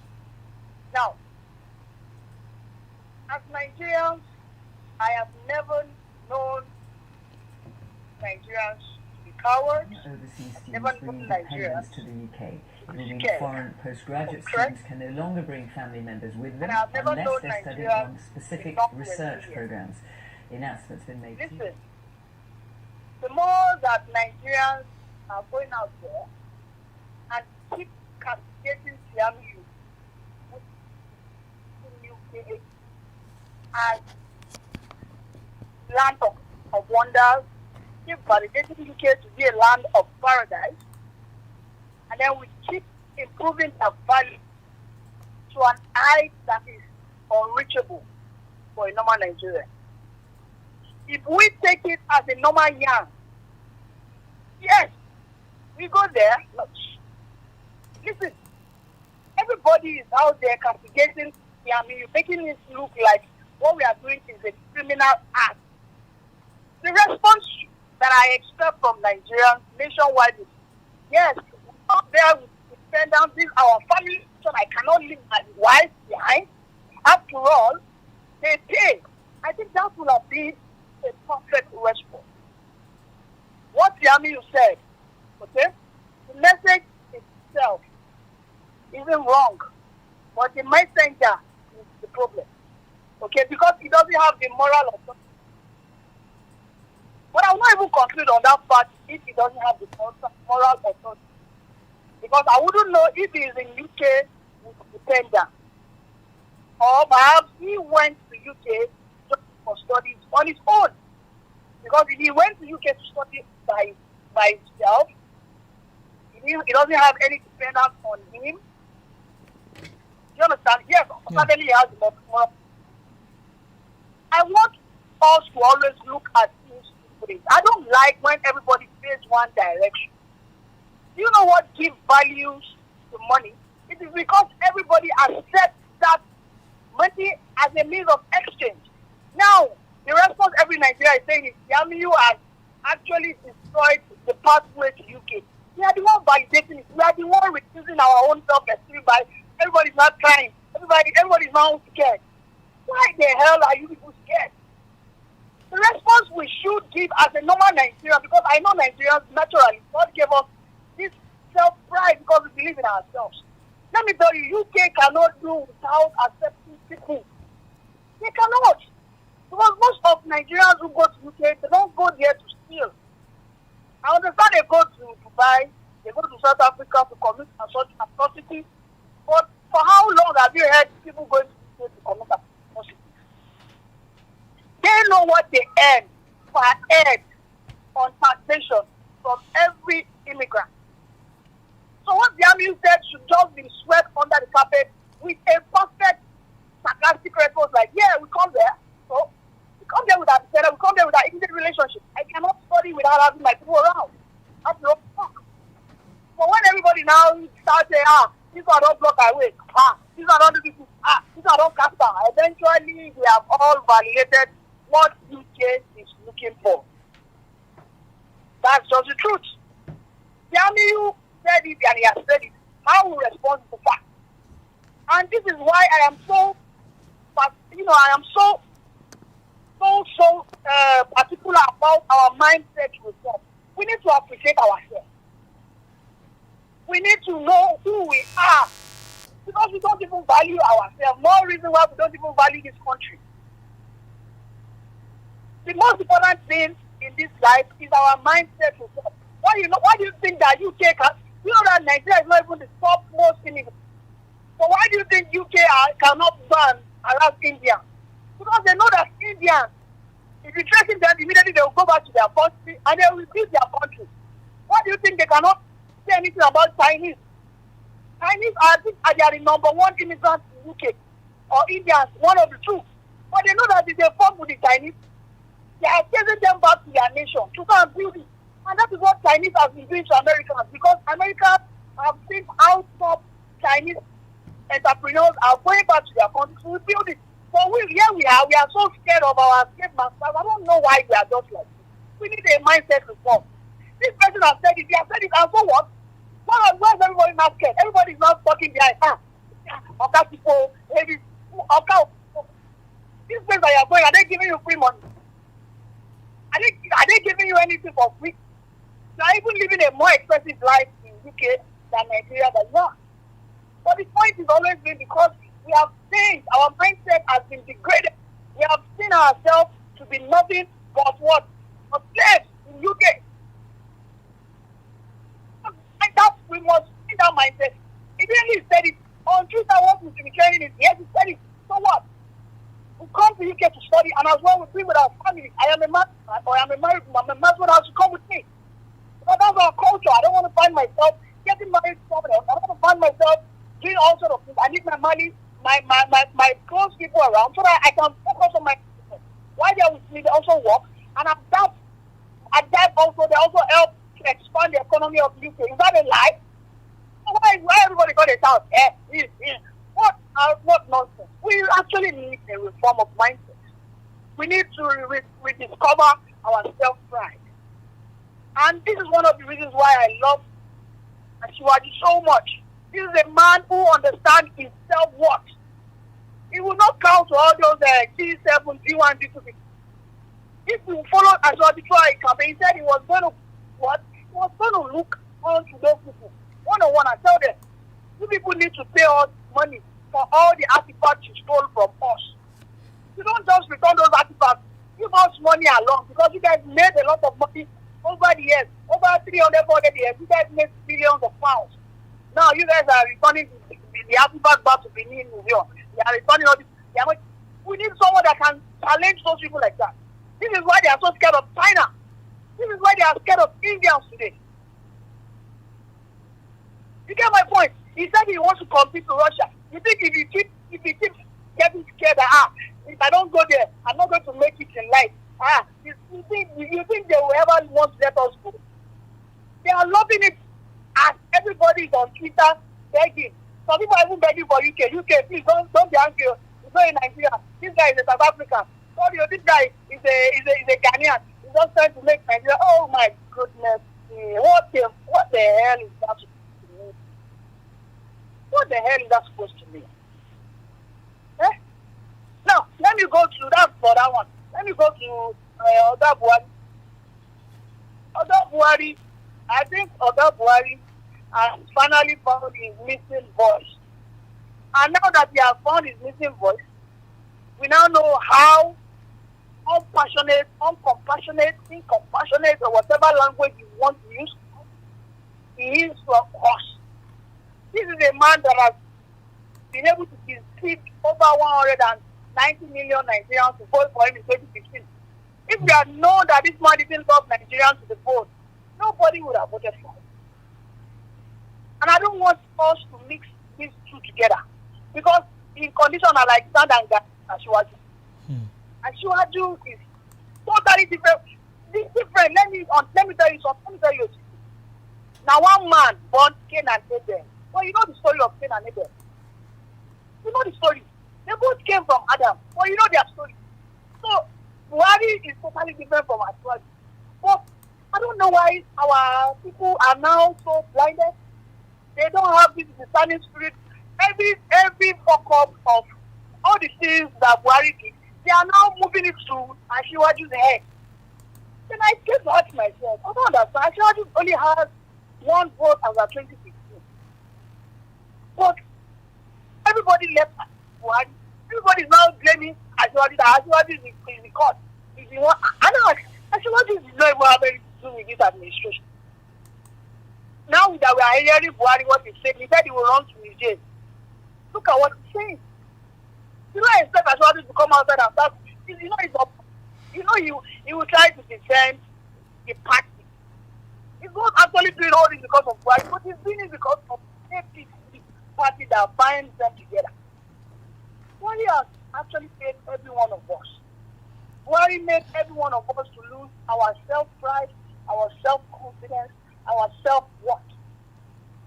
Now, as Nigerians, I have never known Nigerians to be cowards. Overseas Never students known bringing Nigerians dependents to the UK. It will mean scared. foreign postgraduate Correct. students can no longer bring family members with them And I've never unless known they're studying Nigerians on specific belong to research Nigeria. programs. The announcement's been made. Listen, the more that Nigerians are going out there and keep castigating Tiamiyu in UK as land of wonders, keep validating UK to be a land of paradise, and then we keep improving the value to an height that is unreachable for a normal Nigerian. If we take it as a normal yarn, yes, we go there. Look, listen, everybody is out there castigating Tiamiyu, making it look like what we are doing is a criminal act. The response that I expect from Nigerians nationwide is, yes, we're out there with dependents, this is our family, so I cannot leave my wife behind. After all, they pay. I think that would have been a perfect response. What Tiamiyu said, okay, the message itself isn't wrong, but the messenger is the problem, okay, because he doesn't have the moral authority. But I will not even conclude on that part if he doesn't have the moral authority, because I wouldn't know if he is in UK with dependent, or perhaps he went to UK just for studies on his own. Because if he went to UK to study by himself, he doesn't have any dependence on him. You understand? Yes, certainly he has more. I want us to always look at things differently. I don't like when everybody says one direction. Do you know what gives values to money? It is because everybody accepts that money as a means of exchange. Now, the response every Nigerian is saying is Tiamiyu has actually destroyed the pathway to UK. We are the one validating it. We are the one reducing our own self-esteem by everybody's not crying. Everybody's not scared. Why the hell are you people scared? The response we should give as a normal Nigerian, because I know Nigerians naturally, God gave us this self-pride because we believe in ourselves. Let me tell you, UK cannot do without accepting people. They cannot. Because most of Nigerians who go to UK, they don't go there to steal. I understand they go to Dubai They go to South Africa to commit such atrocities. But for how long have you heard people going to commit atrocities? They know what they earn per head on taxation from every immigrant. So what the army said should just be swept under the carpet with a perfect sarcastic response like, yeah, we come there. So we come there with our we come there with our immediate relationship. I cannot study without having my people around. That's no fuck. But when everybody now starts saying, this one don't block our way, this one don't do this, this one don't cast down, eventually we have all validated what UK is looking for. That's just the truth. The army who said it and he has said it, how we respond to fact. And this is why I am so, particular about our mindset reform. We need to appreciate ourselves. We need to know who we are. Because we don't even value ourselves. More reason why we don't even value this country. The most important thing in this life is our mindset reform. Why do you think that UK can? You know that Nigeria is not even the top most immigrants. So why do you think UK cannot ban around India? Because they know that Indians, if you threaten them, immediately they will go back to their country and they will build their country. Why do you think they cannot say anything about Chinese? Chinese are the number one immigrants in UK, or Indians, one of the two. But they know that if they form with the Chinese, they are chasing them back to their nation to go and build it. And that is what Chinese have been doing to Americans, because Americans have seen how top Chinese entrepreneurs are going back to their country to build it. So we are so scared of our slave masters. I don't know why we are just like this. We need a mindset reform. This person has said it, he has said it, and so what? Why is everybody not scared? Everybody is not talking behind. Okay, people, ladies, okay. This place that you are going, are they giving you free money? Are they giving you anything for free? You are even living a more expensive life in UK than Nigeria that you are. But the point is always been because we have changed, our mindset has been degraded. We have seen ourselves to be nothing but what? But slaves in UK. And that we must see that mindset. He really said it on Twitter. What Mr. Training is, yes, he said it. So what? We come to UK to study, and as well we be with our family. I am a man, or I am a married woman. My husband has to come with me. Because that's our culture. I don't want to find myself getting married to somebody else. I don't want to find myself doing all sorts of things. I need my money, my close people around, so that I can focus on my people. While they're with me, they also work, and at that also they also help to expand the economy of UK. Is that a lie? Why everybody got a shout? What nonsense? We actually need a reform of mindset. We need to rediscover our self-pride. And this is one of the reasons why I love Shivaji so much. This is a man who understands his self-worth. He will not count to all those G7, G1, G2. If you follow Shivaji campaign, he said he was going to what? He was going to look on to those people one-on-one and tell them, you people need to pay us money for all the artifacts you stole from us. You don't just return those artifacts. Give us money along, because you guys made a lot of money over the years. Over 300, 400 years, you guys made billions of pounds. Now you guys are returning the artifacts back to Benin Museum. They are returning all this. We need someone that can challenge those people like that. This is why they are so scared of China. This is why they are scared of Indians today. You get my point? He said he wants to compete with Russia. You think if he keeps getting scared that if I don't go there, I'm not going to make it in life. You think they will ever want to let us go? They are loving it as everybody is on Twitter begging. Some people are even begging for UK. UK, please don't be angry. It's not in Nigeria. This guy is a South African. Sorry, this guy is a Ghanaian. He's just trying to make Nigeria. Oh my goodness. What the hell is that supposed to mean? What the hell is that supposed to mean? Now, let me go to that for that one. Let me go to Oga Buhari. Oga Buhari, I think Oga Buhari has finally found his missing voice. And now that he has found his missing voice, we now know how unpassionate, uncompassionate, incompassionate, or whatever language you want to use, he is from us. This is a man that has been able to deceive over 190 million Nigerians to vote for him in 2015. If we had known that this man didn't love Nigerians to the vote, nobody would have voted for him. And I don't want us to mix these two together. Because in condition are like sand and gas, Asiwaju. Asiwaju is totally different. This different. Let me tell you something. Let me tell you. Now one man born Cain and Abel. Well, you know the story of Cain and Abel. You know the story. They both came from Adam. Well, you know their story. So Buhari is totally different from Asiwaju. But I don't know why our people are now so blinded. They don't have this discerning spirit. Every fuck up of all the things that Buhari did, they are now moving it to Asiwaju's head. Then I get to ask myself, I don't understand. Asiwaju only has one vote as of 2016. But everybody left Buhari. Everybody is now blaming Asiwaju that Asiwaju is in the court. He's the one. I know Asiwaju is not even having to do with this administration. Now that we are hearing Buhari what he said he will run to his jail. Look at what he's saying. You don't expect Asiwaju to come outside and start. You know he's up. You know he will try to defend the party. He's not actually doing all this because of Buhari, but he's doing it because of the APC party that binds them together. Buhari has actually made every one of us. Buhari made every one of us to lose our self-pride, our self-confidence, our self-worth.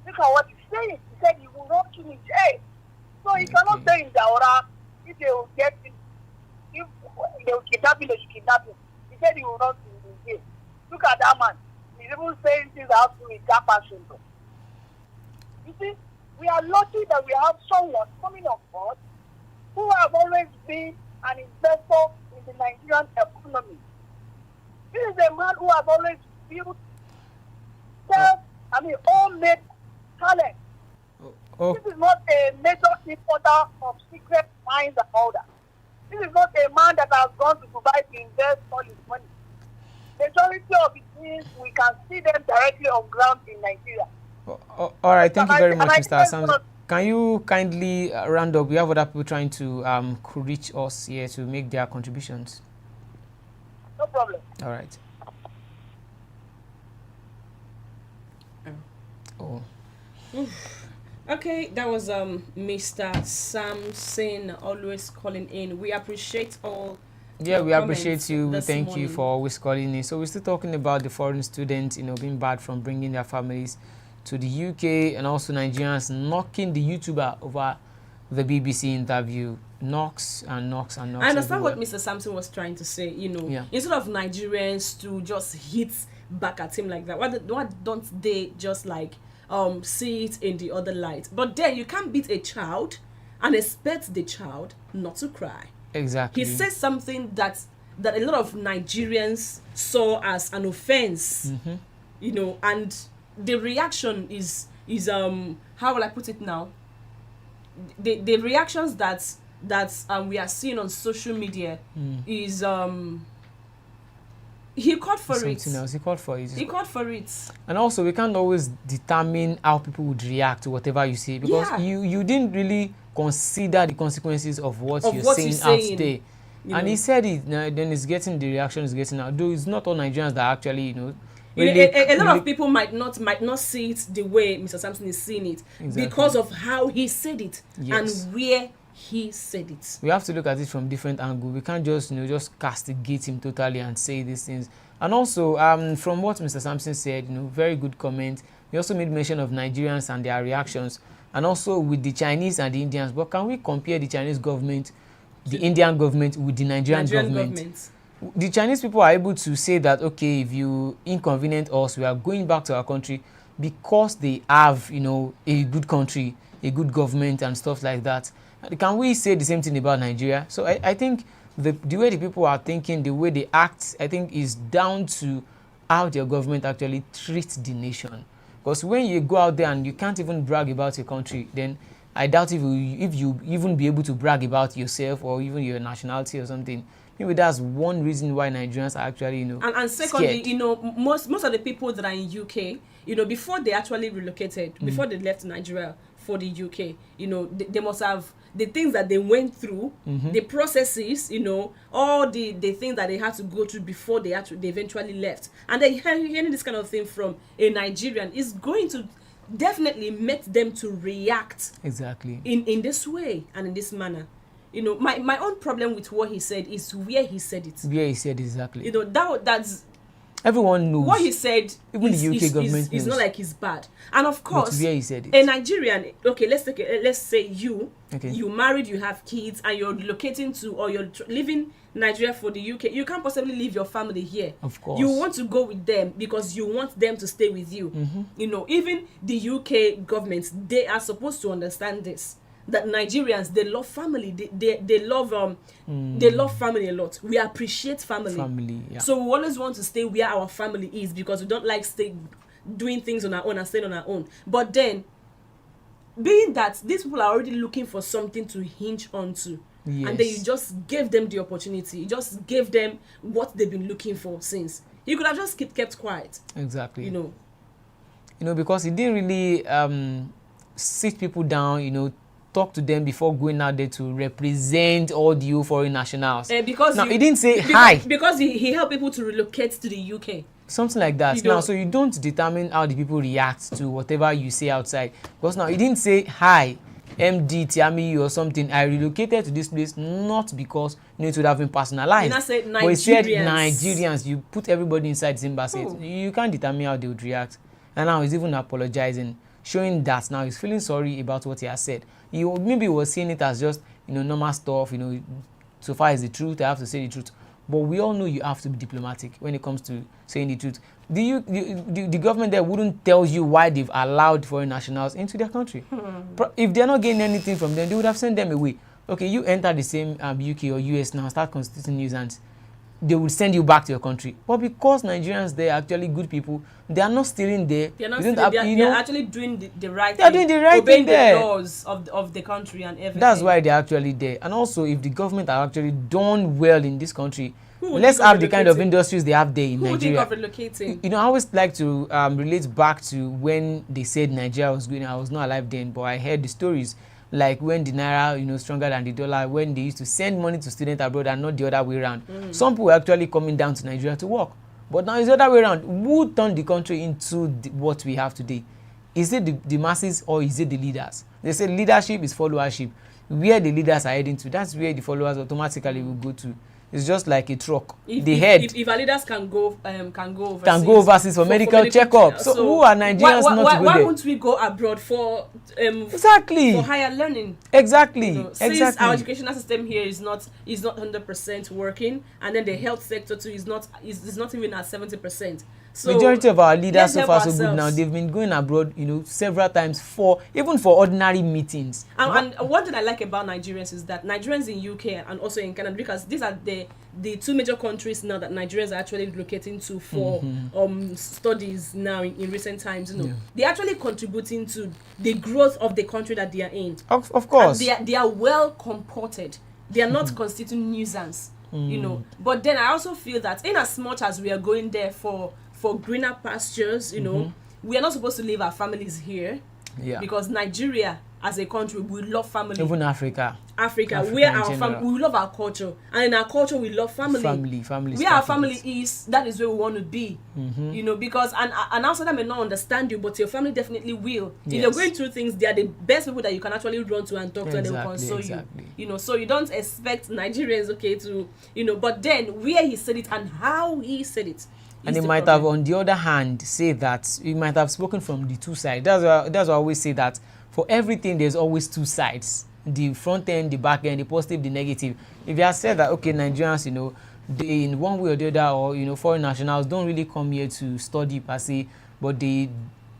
Look at what he's saying. He said he will not kill his jail. So he cannot say in Daura if they will get him, if they will kidnap him, they should kidnap him. He said he will not kill his jail. Look at that man. He's even saying things that have to do with Kappa syndrome. You see, we are lucky that we have someone coming on board who has always been an investor in the Nigerian economy. This is a man who has always built homemade talent. This is not a major importer of secret mines and all that. This is not a man that has gone to Dubai to invest all his money. Majority of the things, we can see them directly on ground in Nigeria. All right, thank you very much, Mr. Samson. Can you kindly round up? We have other people trying to reach us here to make their contributions. No problem. All right. Oh. Okay, that was Mr. Samson always calling in. We appreciate all. Yeah, we appreciate you. We thank you for always calling in. So we're still talking about the foreign students, being barred from bringing their families to the UK, and also Nigerians knocking the YouTuber over the BBC interview. Knocks and knocks and knocks. I understand everywhere. what Mr. Samson was trying to say. Instead of Nigerians to just hit back at him like that, why don't they just see it in the other light? But then you can't beat a child and expect the child not to cry. Exactly. He says something that a lot of Nigerians saw as an offense, and the reaction is how will I put it now? The reactions that we are seeing on social media is he called for it. Something else. He called for it. He called for it. And also, we can't always determine how people would react to whatever you say, because you didn't really consider the consequences of what you're saying out there. And he said it. Then it's getting the reaction is getting out. Though it's not all Nigerians that actually, really, a lot of people might not see it the way Mr. Samson is seeing it, because of how he said it and where he said it. We have to look at it from different angles. We can't just just castigate him totally and say these things. And also, from what Mr. Samson said, very good comment. He also made mention of Nigerians and their reactions, and also with the Chinese and the Indians. But can we compare the Chinese government, the Indian government, with the Nigerian government? The Chinese people are able to say that, okay, if you inconvenient us, we are going back to our country, because they have, a good country, a good government and stuff like that. Can we say the same thing about Nigeria? So I think the way the people are thinking, the way they act, I think is down to how their government actually treats the nation. Because when you go out there and you can't even brag about your country, then I doubt if you even be able to brag about yourself or even your nationality or something. Maybe that's one reason why Nigerians are actually, and secondly, scared. most of the people that are in UK, before they actually relocated, before they left Nigeria for the UK, they must have the things that they went through, the processes, all the things that they had to go through before they eventually left. And then hearing this kind of thing from a Nigerian is going to definitely make them to react exactly in this way and in this manner. My own problem with what he said is where he said it. Where he said exactly. That's everyone knows. What he said, even the UK government is not like he's bad. And of course, but where he said it. A Nigerian, okay, let's say you married, you have kids, and you're relocating to, or you're leaving Nigeria for the UK. You can't possibly leave your family here. Of course. You want to go with them because you want them to stay with you. Even the UK government, they are supposed to understand this. That Nigerians, they love family. They love family a lot. We appreciate family. Yeah. So we always want to stay where our family is because we don't like doing things on our own and staying on our own. But then, being that these people are already looking for something to hinge onto, and then you just gave them the opportunity. You just gave them what they've been looking for since. You could have just kept quiet. Exactly. Because he didn't really sit people down, talk to them before going out there to represent all the foreign nationals. Because he didn't say hi. Because he helped people to relocate to the UK. Something like that. Now, so you don't determine how the people react to whatever you say outside. Because now, he didn't say hi, MD, Tiami, or something. I relocated to this place not because it would have been personalized. But he said Nigerians. You put everybody inside the same basket. You can't determine how they would react. And now he's even apologizing, showing that now he's feeling sorry about what he has said. Maybe he was seeing it as just normal stuff. So far as the truth, I have to say the truth. But we all know you have to be diplomatic when it comes to saying the truth. The government there wouldn't tell you why they've allowed foreign nationals into their country. If they're not getting anything from them, they would have sent them away. Okay, you enter the same UK or US now, start constituting nuisance. They will send you back to your country. But because Nigerians, they are actually good people, they are not stealing there. They are actually doing the right thing. They are doing the right thing there. Obeying the laws of the country and everything. That's why they're actually there. And also, if the government are actually done well in this country, let's have the kind of industries they have there in Nigeria. Who would think of relocating? I always like to relate back to when they said Nigeria was good. I was not alive then, but I heard the stories. Like when the naira, stronger than the dollar, when they used to send money to students abroad and not the other way around. Some people were actually coming down to Nigeria to work. But now it's the other way around. Who turned the country into what we have today? Is it the masses or is it the leaders? They say leadership is followership. Where the leaders are heading to, that's where the followers automatically will go to. It's just like a truck. If our leaders can go overseas for medical checkup. So who are Nigerians not to go there? Why won't we go abroad for exactly for higher learning? Exactly. Since our educational system here is not 100% working, and then the health sector too is not even at 70%. So majority of our leaders so far so good now. They've been going abroad, several times even for ordinary meetings. And one thing I like about Nigerians is that Nigerians in UK and also in Canada, because these are the two major countries now that Nigerians are actually relocating to for studies now in recent times. They're actually contributing to the growth of the country that they are in. Of course, and they are well comported. They are not constituting nuisance. But then I also feel that in as much as we are going there for greener pastures, we are not supposed to leave our families here. Because Nigeria as a country, we love family. Even Africa, we are our family. We love our culture, and in our culture, we love family. Family. Where our family is, that is where we want to be. Because and outside may not understand you, but your family definitely will. If you're going through things, they are the best people that you can actually run to and talk to, and they will console you. So you don't expect Nigerians, to, but then where he said it and how he said it. And he might have, on the other hand, say that he might have spoken from the two sides. That's why I always say that for everything, there's always two sides. The front end, the back end, the positive, the negative. If you have said that, okay, Nigerians, they, in one way or the other, or, foreign nationals don't really come here to study per se, but they,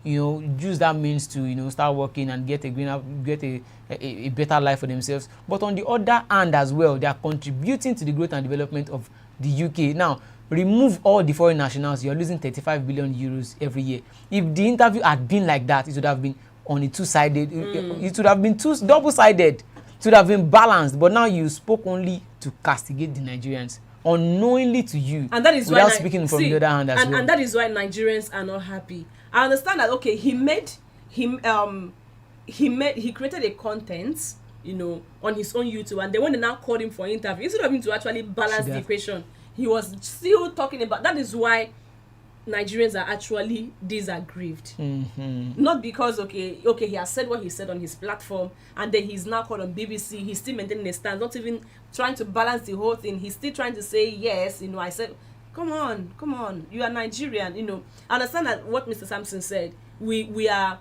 use that means to, start working and get a better life for themselves. But on the other hand as well, they are contributing to the growth and development of the UK. Now, remove all the foreign nationals, you're losing 35 billion euros every year. If the interview had been like that, it would have been on a two-sided, it would have been double-sided. It would have been balanced. But now you spoke only to castigate the Nigerians. unknowingly to you, and that is without why speaking from the other hand as well. And that is why Nigerians are not happy. I understand that. Okay, he created a content, you know, on his own YouTube, and they when they now called him for interview, instead of him to actually balance the equation, he was still talking about. That is why Nigerians are actually disaggrieved. Not because okay, he has said what he said on his platform, and then he's now called on BBC. He's still maintaining a stance, not even trying to balance the whole thing. He's still trying to say yes. You know, I said, come on, you are Nigerian. You know, I understand that what Mr. Sampson said. We are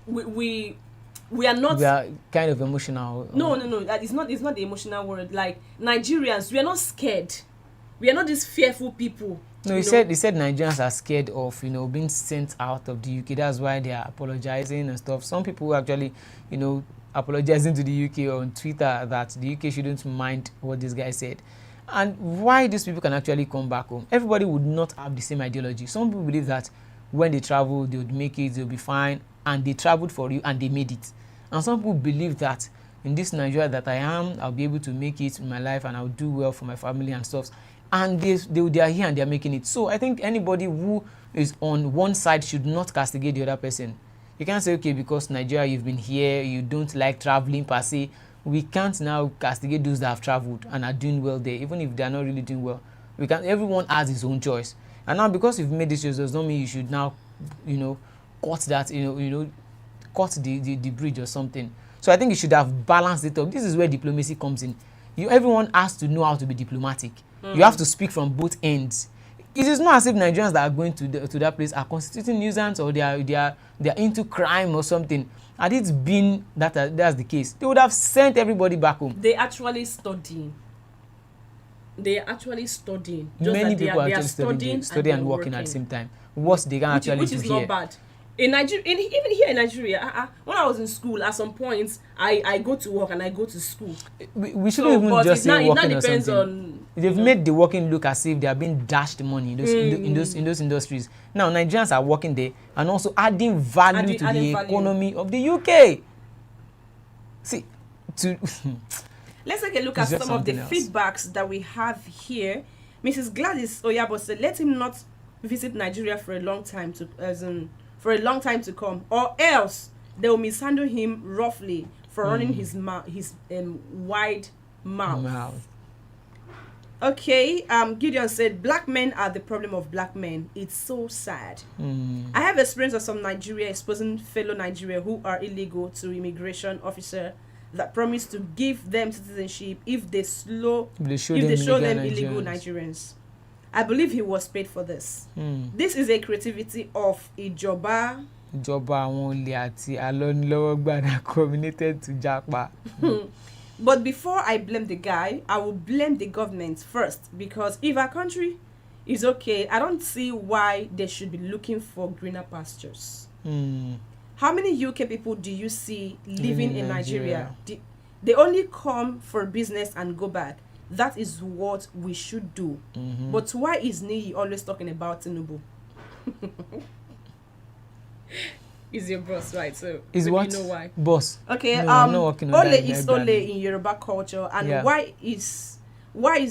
not. We are kind of emotional. No. It's not the emotional word. Like Nigerians, we are not scared. We are not these fearful people. No, he said Nigerians are scared of, you know, being sent out of the UK. That's why they are apologizing and stuff. Some people actually, you know, apologizing to the UK on Twitter that the UK shouldn't mind what this guy said. And why these people can actually come back home. Everybody would not have the same ideology. Some people believe that when they travel, they would make it, they'll be fine, and they traveled for you and they made it. And some people believe that in this Nigeria that I am, I'll be able to make it in my life and I'll do well for my family and stuff. And they are here and they are making it. So I think anybody who is on one side should not castigate the other person. You can't say, okay, because Nigeria, you've been here, you don't like traveling per se. We can't now castigate those that have traveled and are doing well there, even if they are not really doing well. We can. Everyone has his own choice. And now because you've made this choice, does not mean you should now, you know, cut that, cut the bridge or something. So I think you should have balanced it up. This is where diplomacy comes in. Everyone has to know how to be diplomatic. You have to speak from both ends. It is not as if Nigerians that are going to that place are constituting nuisance or they are into crime or something. Had it been that's the case, they would have sent everybody back home. They actually studying. Many people are actually studying and working at the same time. What they can actually do here. Which is not bad. In Nigeria, even here in Nigeria, when I was in school, at some points, I go to work and I go to school. We shouldn't even just say working or something. They've made the working look as if they are being dashed money in those industries. Now Nigerians are working there and also adding value to the economy of the UK. See, let's take a look at some of the feedbacks that we have here. Mrs. Gladys Oyabo said, "Let him not visit Nigeria for a long time to come, or else they will mishandle him roughly for running his wide mouth." Okay, Gideon said, "Black men are the problem of black men. It's so sad. I have experience of some Nigeria exposing fellow Nigeria who are illegal to immigration officer that promise to give them citizenship if they show them illegal Nigerians. I believe he was paid for this. This is a creativity of Ijoba. Communicated to Japa. But before I blame the guy, I will blame the government first, because if our country is okay, I don't see why they should be looking for greener pastures. How many UK people do you see living in Nigeria? They only come for business and go back. That is what we should do. But why is Niyi always talking about Tinubu?" Is your boss, right? So is what? You know why. Boss. Okay, no, Ole is Ole in Yoruba culture, and why is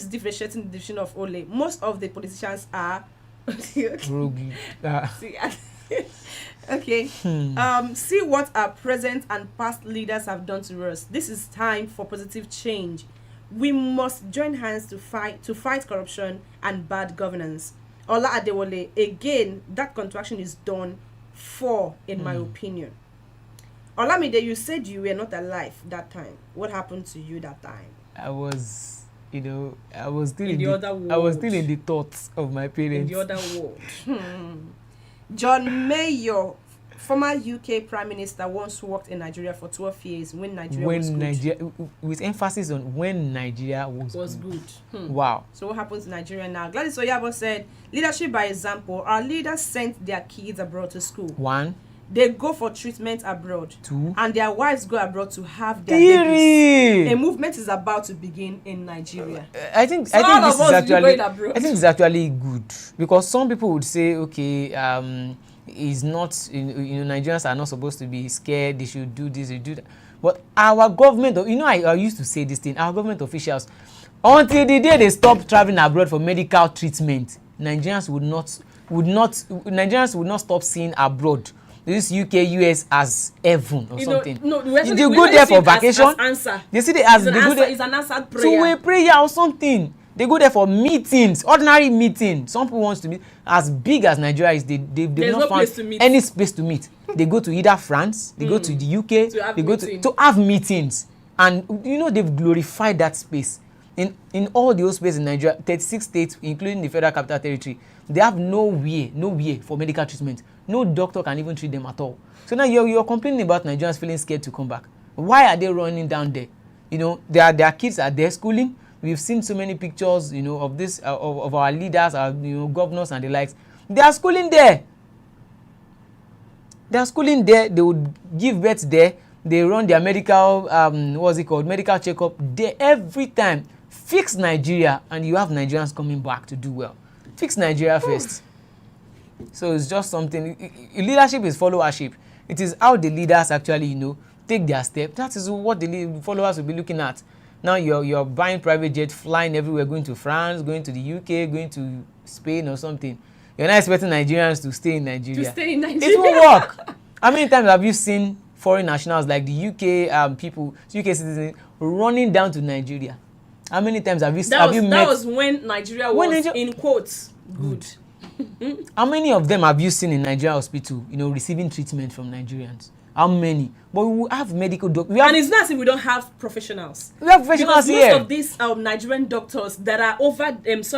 differentiating the definition of Ole? Most of the politicians are okay. See what our present and past leaders have done to us. This is time for positive change. We must join hands to fight corruption and bad governance. Ola Adewale, again, that contraction is done for, in my opinion. Olamide, you said you were not alive that time. What happened to you that time? I was still in the other world. I was still in the thoughts of my parents. In the other world. John Mayor, former UK Prime Minister, once worked in Nigeria for 12 years when Nigeria was good. With emphasis on when Nigeria was good. Wow. So what happens in Nigeria now? Gladys Oyabo said, "Leadership by example. Our leaders sent their kids abroad to school. 1. They go for treatment abroad. 2. And their wives go abroad to have their babies. A movement is about to begin in Nigeria." I think this is actually good, because some people would say, okay, is not, Nigerians are not supposed to be scared, they should do this, they do that. But our government, I used to say this thing, our government officials, Until the day they stop traveling abroad for medical treatment, Nigerians would not stop seeing abroad this UK, US as heaven or something. They go there for vacation. They see it as it's an answered prayer. So a prayer or something. They go there for meetings, ordinary meetings. Some people want to meet as big as Nigeria is. They've not found any space to meet. They go to either France, they go to the UK, they go to have meetings, and they've glorified that space. In all those spaces in Nigeria, 36 states, including the Federal Capital Territory, they have no way for medical treatment. No doctor can even treat them at all. So now you're complaining about Nigerians feeling scared to come back. Why are they running down there? Their kids are there schooling. We've seen so many pictures, of this of our leaders, our governors and the likes. They are schooling there. They would give birth there. They run their medical medical checkup there every time. Fix Nigeria and you have Nigerians coming back to do well. Fix Nigeria first. So it's just something. Leadership is followership. It is how the leaders actually, take their step. That is what the followers will be looking at. Now you're buying private jet, flying everywhere, going to France, going to the UK, going to Spain or something. You're not expecting Nigerians to stay in Nigeria. It won't work. How many times have you seen foreign nationals like the UK UK citizens running down to Nigeria? How many times have you met? That was when Nigeria was in quotes good. How many of them have you seen in Nigeria hospital, receiving treatment from Nigerians? How many? But we have medical doctors. And it's not as if we don't have professionals. We have professionals because here. Most of these Nigerian doctors that are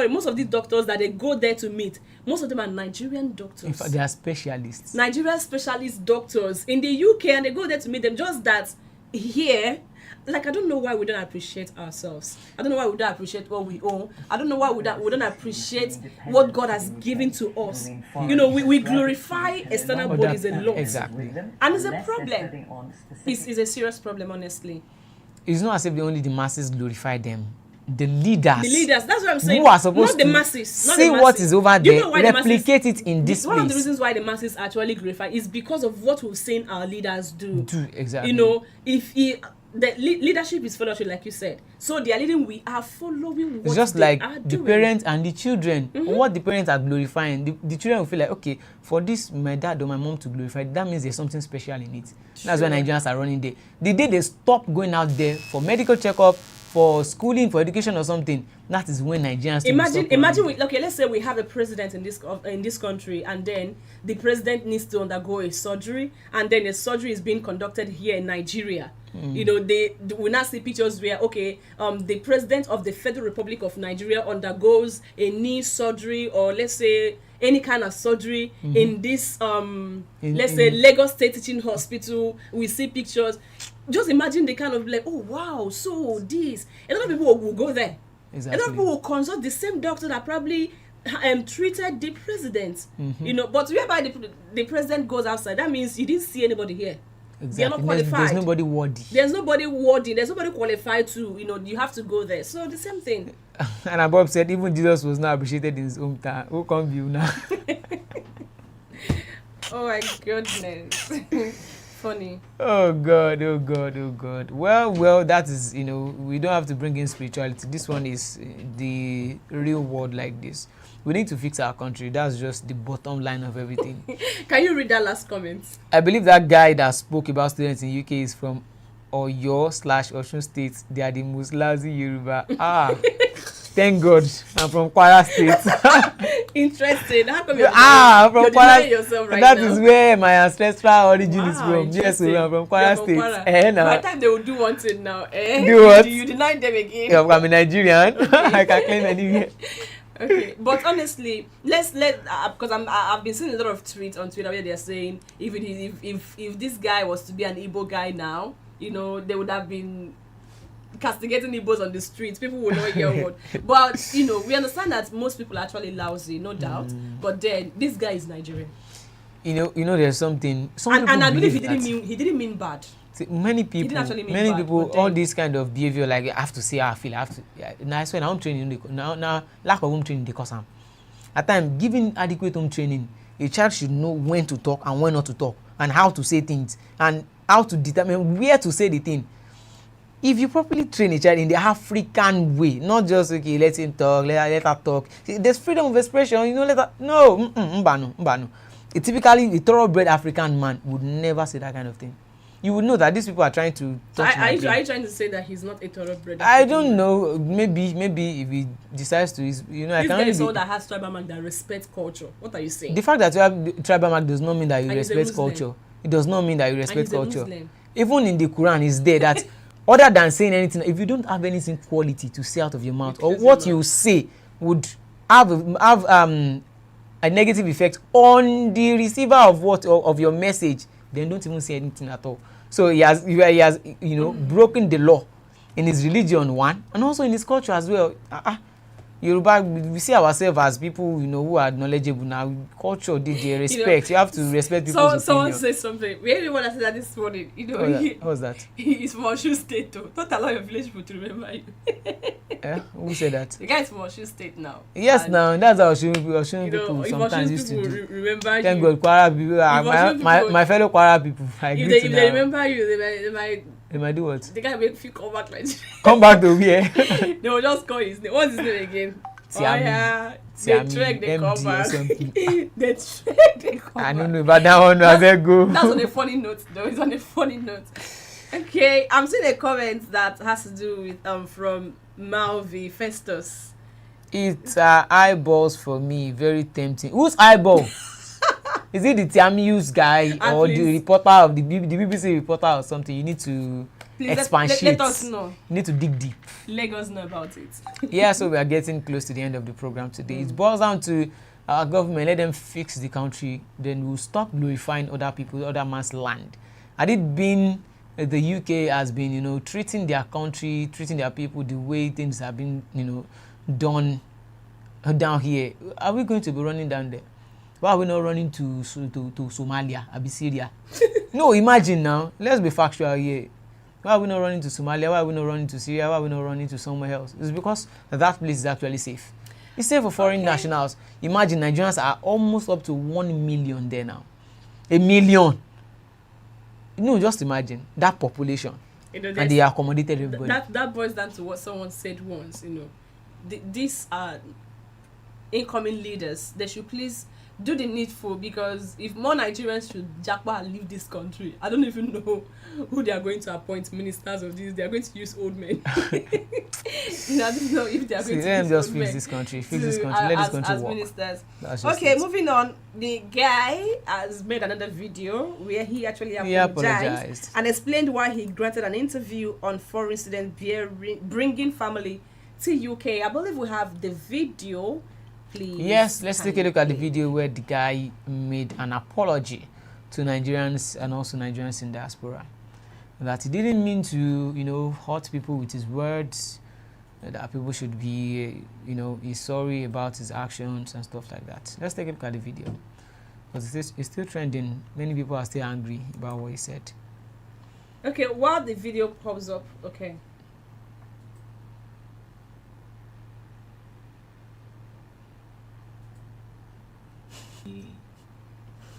most of these doctors that they go there to meet, most of them are Nigerian doctors. In fact, they are specialists. Nigerian specialist doctors in the UK, and they go there to meet them. Just that here, I don't know why we don't appreciate ourselves. I don't know why we don't appreciate what we own. I don't know why we don't appreciate what God has given to us. We glorify external bodies a lot. Exactly. And it's a problem. It's a serious problem, honestly. It's not as if only the masses glorify them. The leaders, that's what I'm saying. Who are supposed not the to masses, see what is over there, replicate it in this One place. of the reasons why the masses actually glorify is because of what we've seen our leaders do. Exactly. The leadership is followership, like you said. So they are leading, we are following what it's just they like are the doing. parents and the children. What the parents are glorifying, the children will feel like, okay, for this my dad or my mom to glorify, that means there's something special in it. That's why Nigerians are running there. The day they stop going out there for medical checkup, for schooling, for education or something, that is when Nigerians imagine let's say we have a president in this country, and then the president needs to undergo a surgery, and then the surgery is being conducted here in Nigeria. They will not see pictures where the president of the Federal Republic of Nigeria undergoes a knee surgery, or let's say any kind of surgery in this let's say Lagos State Teaching Hospital. We see pictures. Just imagine the kind of oh wow, so this. A lot of people will go there. Exactly. A lot of people will consult the same doctor that probably treated the president. But whereby the president goes outside, that means you didn't see anybody here. Exactly. They are not qualified. There's nobody worthy. There's nobody worthy. There's nobody qualified to, you have to go there. So the same thing. And Bob said even Jesus was not appreciated in his hometown. Who can view now? Oh my goodness. Funny. Oh God. Well, that is, we don't have to bring in spirituality. This one is the real world like this. We need to fix our country. That's just the bottom line of everything. Can you read that last comment? I believe that guy that spoke about students in UK is from Oyo/Osun State. They are the most lousy Yoruba. Thank God I'm from Kwara State. Interesting. How come you're from Kwara yourself right that now? Is where my ancestral origin is from. Yes, I'm from Kwara State. By the time they will do one thing now, do what? You deny them again. Yeah, I'm a Nigerian. I can claim anywhere. Okay, but honestly, let's because I've been seeing a lot of tweets on Twitter where they're saying if this guy was to be an Igbo guy now, they would have been castigating Igbos on the streets. People would not hear what. But we understand that most people are actually lousy, no doubt. But then this guy is Nigerian. There's something. And I believe he didn't mean bad. See, many people, all this kind of behavior, like I have to say how I feel. Now I swear, home training. Now lack of home training they cause harm. At times, giving adequate home training, a child should know when to talk and when not to talk, and how to say things, and how to determine where to say the thing. if you properly train a child in the African way, not just okay, let him talk, let her talk. See, there's freedom of expression, you know. Let her no, mbano. Typically, a thoroughbred African man would never say that kind of thing. You would know that these people are trying to touch my brain. Are you trying to say that he's not a thoroughbred African I don't man? know. Maybe if he decides to, you know, I can't. This guy is that has tribal mark that respects culture. What are you saying? The fact that you have tribal mark does not mean that you And respect culture. It does not mean that you respect culture. Muslim. Even in the Quran, it's there that other than saying anything, if you don't have anything quality to say out of your mouth, or what you say would have a negative effect on the receiver of your message, then don't even say anything at all. So he has you know, broken the law in his religion, one, and also in his culture as well. Yoruba, we see ourselves as people, you know, who are knowledgeable now. Culture, they respect. You have to respect people's opinion. Someone says something. We only want to say that this morning. You know, what was that? He's from Oshu State too. Don't allow your village people to remember you. Who said that? The guy is from Oshu State now. Yes, now that's how Oshu people sometimes used to do. Remember you. Thank God, Kwara people, my fellow Kwara people. If they remember you, they might do what? The guy make you come back Nigeria. Come back to where? They will just call his name. What's his name again? Tiami. They trek, they come back. They trek, they come back. I don't know about that one. That's on a funny note, though. It's on a funny note. Okay, I'm seeing a comment that has to do with from Malvi Festus. It's eyeballs for me. Very tempting. Whose eyeball? Is it the Tiamius guy or please, the reporter of the BBC reporter or something? You need to expatiate. Let us know. You need to dig deep. Let us know about it. Yeah, so we are getting close to the end of the program today. It boils down to our government. Let them fix the country. Then we'll stop glorifying other people, other man's land. Had it been the UK has been, you know, treating their country, treating their people the way things have been, you know, done down here, are we going to be running down there? Why are we not running to Somalia, Abyssinia? No, imagine now. Let's be factual here. Why are we not running to Somalia? Why are we not running to Syria? Why are we not running to somewhere else? It's because that place is actually safe. It's safe for foreign nationals. Imagine Nigerians are almost up to 1 million there now. 1 million. No, just imagine that population. You know, and they accommodated everybody. That boils down to what someone said once, you know. These are incoming leaders. They should please do the needful, because if more Nigerians should jackpot and leave this country, I don't even know who they are going to appoint ministers of this. They are going to use old men. I don't know if they are going to use just old fix men this country. Fix this country. Let this country as work. Ministers. Okay, moving on. The guy has made another video where he actually apologized and explained why he granted an interview on foreign students bringing family to UK. I believe we have the video. Please. Yes, let's take a look at the video where the guy made an apology to Nigerians and also Nigerians in diaspora. That he didn't mean to, you know, hurt people with his words, that people should be, you know, he's sorry about his actions and stuff like that. Let's take a look at the video. Because it's still trending. Many people are still angry about what he said. Okay, while the video pops up, okay.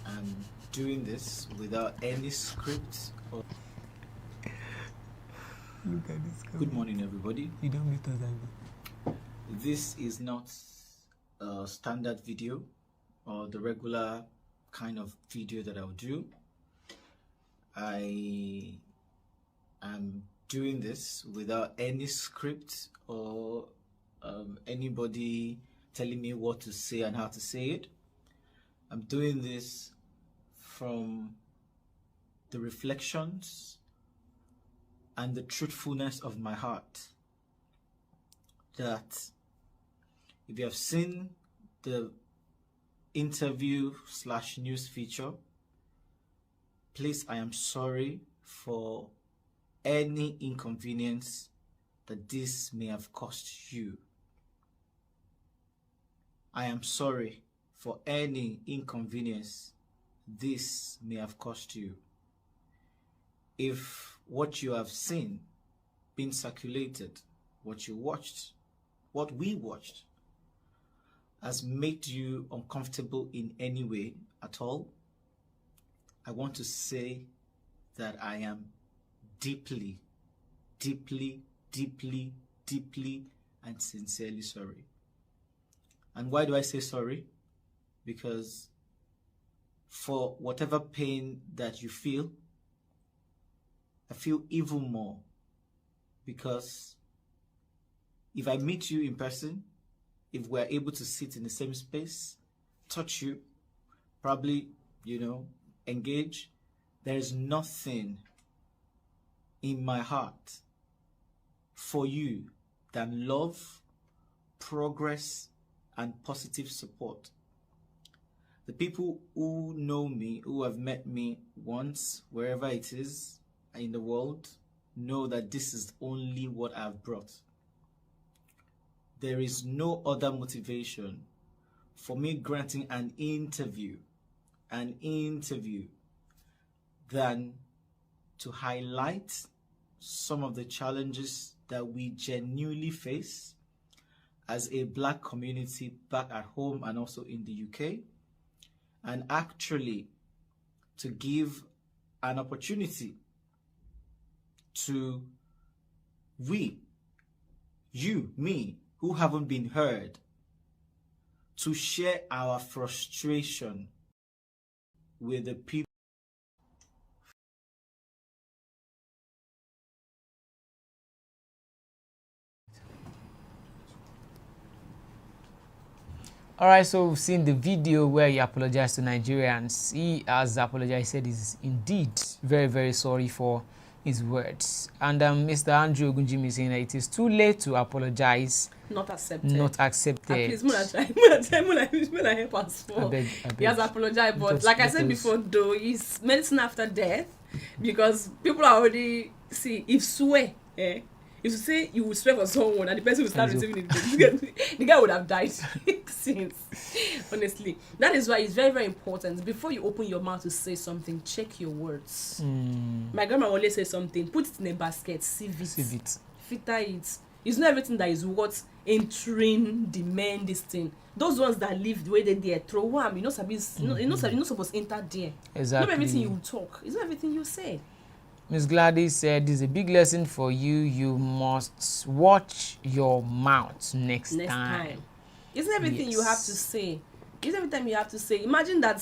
I'm doing this without any script. Look at this. Good morning, everybody. You don't meet us, This is not a standard video or the regular kind of video that I'll do. I am doing this without any script or anybody telling me what to say and how to say it. I'm doing this from the reflections and the truthfulness of my heart. That if you have seen the interview/news feature, please, I am sorry for any inconvenience that this may have cost you. I am sorry for any inconvenience this may have cost you. If what you have seen, been circulated, what you watched, what we watched, has made you uncomfortable in any way at all, I want to say that I am deeply, deeply, deeply, deeply, and sincerely sorry. And why do I say sorry? Because for whatever pain that you feel, I feel even more. Because if I meet you in person, if we're able to sit in the same space, touch you, probably, engage, there is nothing in my heart for you than love, progress, and positive support. The people who know me, who have met me once, wherever it is in the world, know that this is only what I've brought. There is no other motivation for me granting an interview than to highlight some of the challenges that we genuinely face as a Black community back at home and also in the UK, and actually to give an opportunity to me, who haven't been heard, to share our frustration with the people. Alright, so we've seen the video where he apologized to Nigerians. He has apologized, said he's indeed very, very sorry for his words. And Mr. Andrew Ogunjimi is saying that it is too late to apologize. Not accepted. Not accepted. Please, help us for. I beg. He has apologized, but like I said before, though, it's medicine after death, because people are already if you say you will swear for someone and the person will start receiving it, the guy would have died since. Honestly, that is why it's very, very important. Before you open your mouth to say something, check your words. My grandma always says something: put it in a basket, sieve it, filter it. It's not everything that is worth entering the men. This thing, those ones that live the way they there, throw one. You're not supposed to enter there. Exactly. Not everything you talk. It's not everything you say. Ms. Gladys said, this is a big lesson for you. You must watch your mouth next time. Isn't everything you have to say? Isn't every time you have to say? Imagine that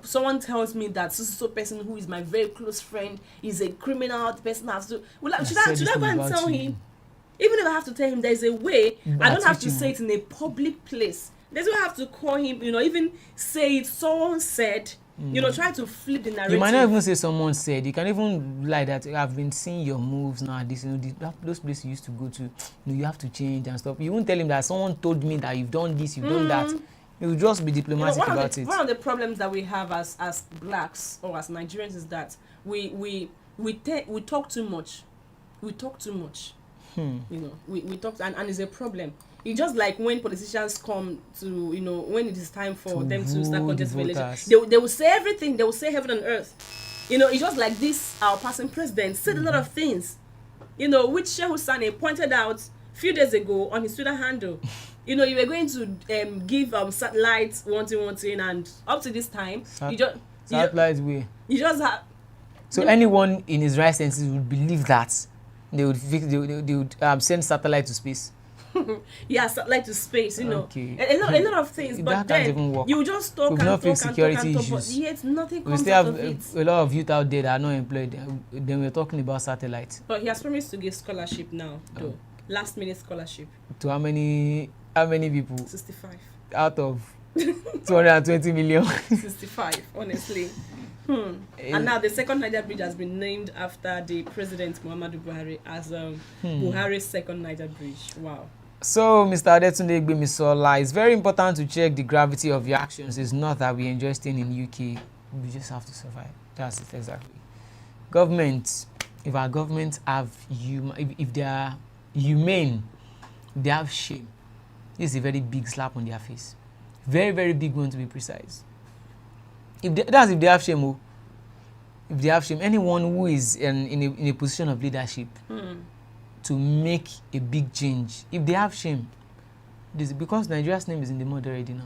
someone tells me that so person who is my very close friend is a criminal. The person has to. Should I go and tell him? Even if I have to tell him, there's a way. I don't have to say it in a public place. There's no have to call him. Even say it. Someone said. Try to flip the narrative. You might not even say someone said. You can even lie that I've been seeing your moves now. Those places you used to go to, you have to change and stuff. You won't tell him that someone told me that you've done this, you've done that. You will just be diplomatic about it. One of the problems that we have as Blacks or as Nigerians is that we talk too much. We talk too much. We talk and it's a problem. It's just like when politicians come to, when it is time for them to start contesting elections, they will say everything. They will say heaven and earth. It's just like this. Our passing president said a lot of things, which Shehu Sane pointed out a few days ago on his Twitter handle. You were going to give satellites one thing, and up to this time, satellites way. You just have. So anyone in his right senses would believe that they would send satellite to space. Satellite to space, Okay. a lot of things, but then you just talk and talk, but yet nothing comes out of it. We still have a lot of youth out there that are not employed. Then we're talking about satellites. But he has promised to give scholarship now, though. Last minute scholarship. To how many people? 65. Out of 220 million. 65, honestly. And now the second Niger bridge has been named after the president Muhammadu Buhari as Buhari's second Niger bridge. Wow. So, Mr. Adetunde Gbemisola, it's very important to check the gravity of your actions. It's not that we enjoy staying in UK. We just have to survive. That's it, exactly. Government, if our governments have if they are humane, they have shame. This is a very big slap on their face. Very, very big one, to be precise. If they have shame, if they have shame, anyone who is in a position of leadership to make a big change, if they have shame, this is because Nigeria's name is in the mud already now.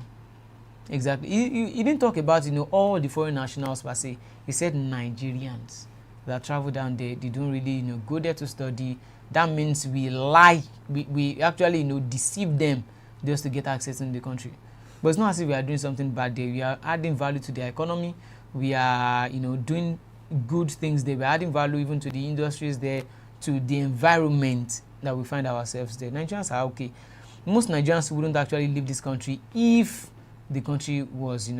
Exactly. He didn't talk about all the foreign nationals per se. He said Nigerians. that travel down there, they don't really, go there to study. That means we lie, we actually, deceive them just to get access in the country. But it's not as if we are doing something bad there. We are adding value to the economy. We are, doing good things there. We're adding value even to the industries there, to the environment that we find ourselves there. Nigerians are okay. Most Nigerians wouldn't actually leave this country if the country was,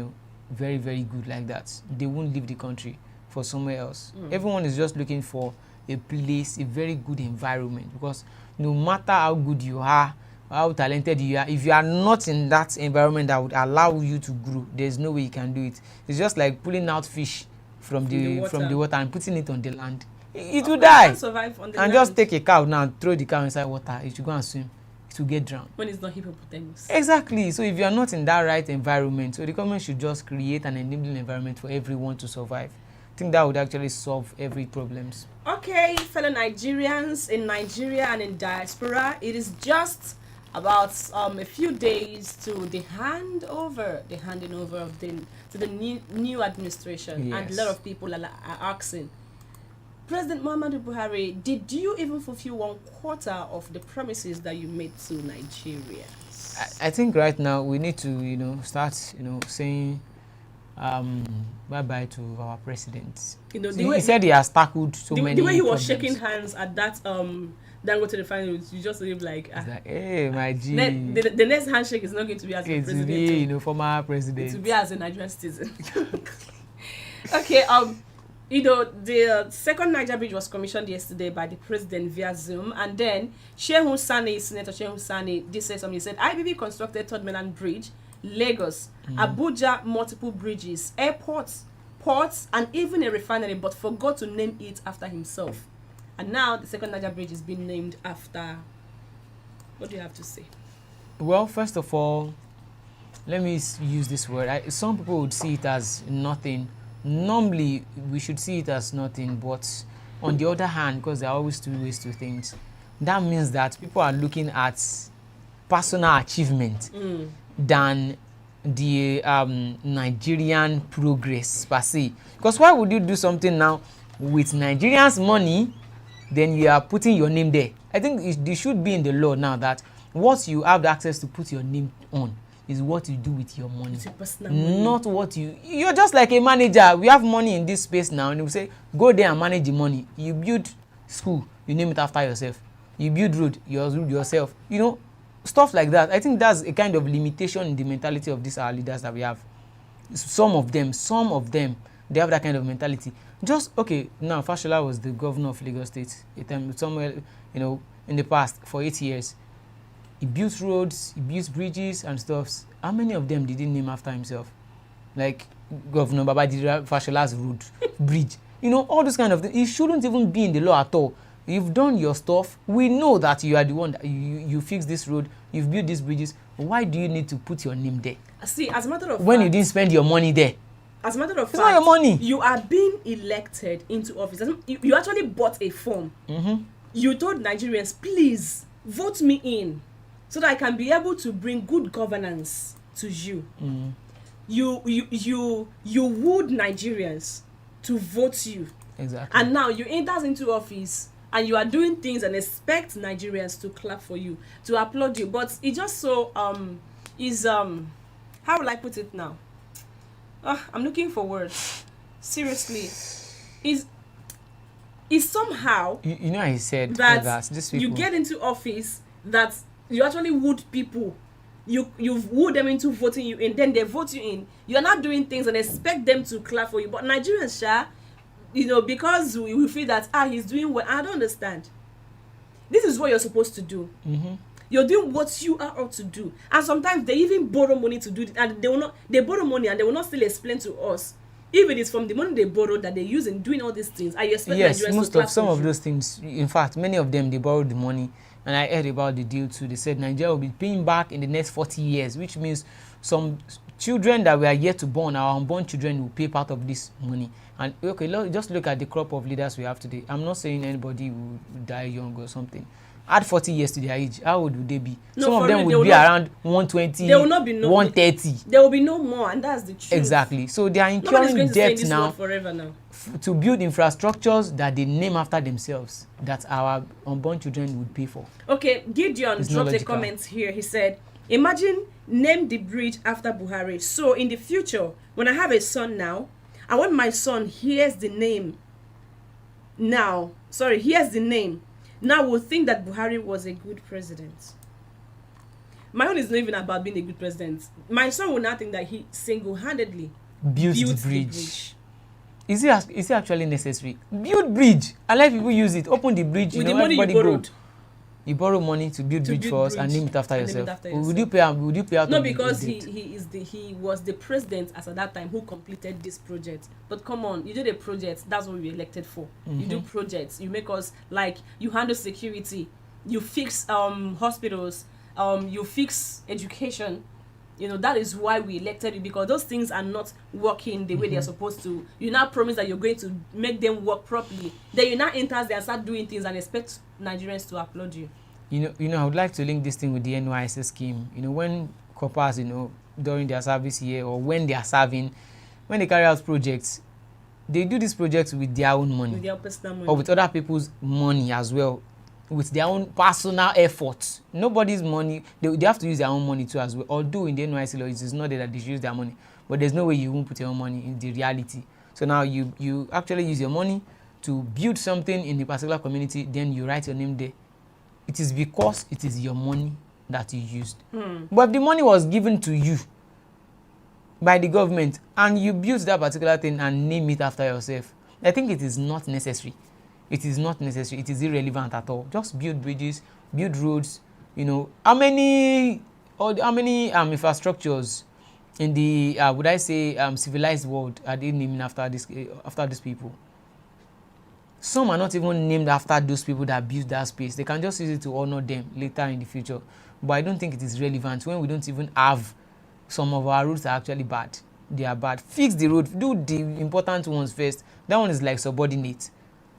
very, very good like that. They won't leave the country for somewhere else. Everyone is just looking for a place, a very good environment, because no matter how good you are, how talented you are, if you are not in that environment that would allow you to grow, there's no way you can do it. It's just like pulling out fish from the water and putting it on the land. It will die. Survive on the and land. Just take a cow now and throw the cow inside water. It should go and swim. It will get drowned. When it's not hippopotamus. Exactly. So if you are not in that right environment, so the government should just create an enabling environment for everyone to survive. I think that would actually solve every problems. Okay, fellow Nigerians in Nigeria and in diaspora, it is just about a few days to the handing over of the new administration. Yes. And a lot of people are asking, President Muhammadu Buhari, did you even fulfill 1/4 of the promises that you made to Nigerians? I think right now we need to start saying bye-bye to our president. He said he has tackled so many the way he was problems. shaking hands at that Dangote refinery, you just live like hey, my G. The next handshake is not going to be as a president. It will be former president. It will be as a Nigerian citizen. Okay, the second Niger bridge was commissioned yesterday by the president via Zoom, and then Senator Shehu Sani did say something. He said IBB constructed Third Mainland Bridge, Lagos, Abuja, multiple bridges, airports, ports, and even a refinery, but forgot to name it after himself. And now the second Niger bridge is being named after. What do you have to say? Well, first of all, let me use this word. Some people would see it as nothing. Normally, we should see it as nothing, but on the other hand, because there are always two ways to things, that means that people are looking at personal achievement than the Nigerian progress per se. Because why would you do something now with Nigerians' money, then you are putting your name there? I think it should be in the law now that what you have the access to put your name on is what you do with your money, not what you're just like a manager. We have money in this space now, and you say go there and manage the money. You build school, you name it after yourself. You build road yourself. Stuff like that. I think that's a kind of limitation in the mentality of these our leaders that we have. Some of them, they have that kind of mentality. Just okay. Now, Fashola was the governor of Lagos State a time somewhere, in the past for 8 years. He built roads, he built bridges and stuff. How many of them did he name after himself? Like Governor Babajide Fashola's road, bridge. All those kind of things. It shouldn't even be in the law at all. You've done your stuff. We know that you are the one that you fixed this road, you've built these bridges. Why do you need to put your name there? See, as a matter of when fact, you didn't spend your money there. As a matter of fact, not your money. You are being elected into office. You actually bought a form. You told Nigerians, please vote me in, so that I can be able to bring good governance to you. You wooed Nigerians to vote you. Exactly. And now you enter into office and you are doing things and expect Nigerians to clap for you, to applaud you. But it just so how will I put it now? I'm looking for words. Seriously. Is somehow I said that these people, you get into office that you actually wooed people. You've wooed them into voting you in, then they vote you in. You're not doing things and expect them to clap for you. But Nigerians, because we feel that he's doing well. I don't understand. This is what you're supposed to do. You're doing what you are ought to do. And sometimes they even borrow money to do it, and they borrow money and they will not still explain to us if it is from the money they borrowed that they use in doing all these things. I expect Nigerians to some of those things. In fact, many of them, they borrowed the money. And I heard about the deal too. They said Nigeria will be paying back in the next 40 years, which means some children that we are yet to born, our unborn children, will pay part of this money. And okay, just look at the crop of leaders we have today. I'm not saying anybody will die young or something, add 40 years to their age, how old would they be? No, Some of for them real, would be around 120, there will not be 130. There will be no more, and that's the truth. Exactly. So they are Nobody's going incurring to stay in debt this now world forever now. to build infrastructures that they name after themselves, that our unborn children would pay for. Okay, Gideon dropped a comment here. He said, imagine name the bridge after Buhari. So in the future, when I have a son now, and when my son hears the name, now we'll think that Buhari was a good president. My own is not even about being a good president. My son will not think that he single-handedly built the bridge. Is it actually necessary? Build bridge and let people use it. Open the bridge. With the money you borrowed. You borrow money to build bridge for us and name it after yourself. Would you pay out? No, because he was the president as at that time who completed this project. But come on, you did a project. That's what we elected for. You do projects. You make us, like, you handle security. You fix hospitals. You fix education. You know, that is why we elected you, because those things are not working the way they are supposed to. You now promise that you're going to make them work properly. Then you now enter there and start doing things and expect Nigerians to applaud you. You know, I would like to link this thing with the NYSS scheme. You know, when corpers, during their service year or when they are serving, when they carry out projects, they do these projects with their own money. With their personal money. Or with other people's money as well. With their own personal efforts. Nobody's money. They have to use their own money too as well. Although in the NYSC law, it is not that they should use their money. But there's no way you won't put your own money in the reality. So now you actually use your money to build something in a particular community, then you write your name there. It is because it is your money that you used. But if the money was given to you by the government and you built that particular thing and name it after yourself, I think it is not necessary. It is not necessary. It is irrelevant at all. Just build bridges, build roads. How many infrastructures in the civilized world are they naming after these people? Some are not even named after those people that built that space. They can just use it to honor them later in the future. But I don't think it is relevant when we don't even have some of our roads are actually bad. They are bad. Fix the road. Do the important ones first. That one is like subordinate.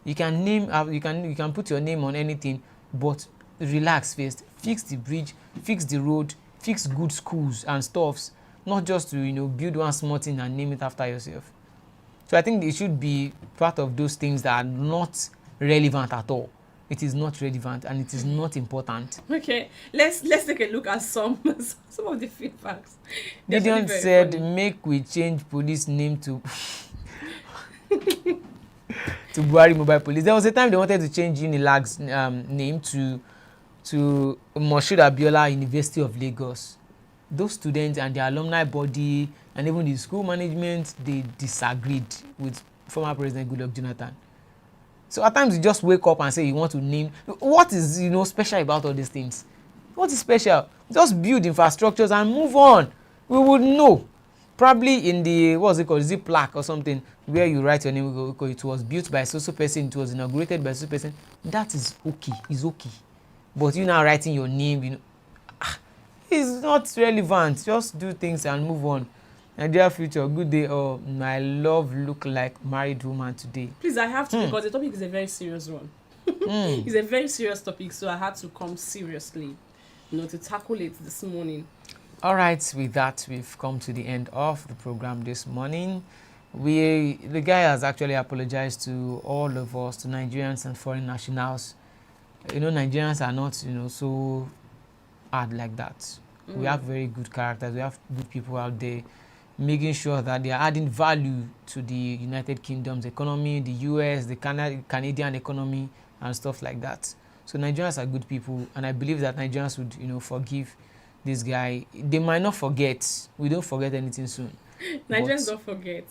You can name, you can put your name on anything, but relax first. Fix the bridge, fix the road, fix good schools and stuffs, not just to build one small thing and name it after yourself. So I think it should be part of those things that are not relevant at all. It is not relevant and it is not important. Okay, let's take a look at some of the feedbacks. Gideon said, funny. Make we change police name to to Buhari Mobile Police. There was a time they wanted to change Unilag's name to Moshood Abiola University of Lagos. Those students and the alumni body and even the school management, they disagreed with former President Goodluck Jonathan. So at times you just wake up and say you want to name. What is special about all these things? What is special? Just build infrastructures and move on. We would know. Probably in the, what's it called, is it plaque or something, where you write your name, it was built by so person, it was inaugurated by so person. That is okay, it's okay. But you now writing your name, it's not relevant. Just do things and move on. Nigeria future, good day. Oh, my love look like married woman today. Please, I have to because the topic is a very serious one. It's a very serious topic, so I had to come seriously, to tackle it this morning. All right, with that, we've come to the end of the program this morning. The guy has actually apologized to all of us, to Nigerians and foreign nationals. Nigerians are not, so hard like that. We have very good characters. We have good people out there making sure that they are adding value to the United Kingdom's economy, the US, the Canadian economy, and stuff like that. So Nigerians are good people, and I believe that Nigerians would, forgive this guy. They might not forget. We don't forget anything soon. Nigerians don't forget.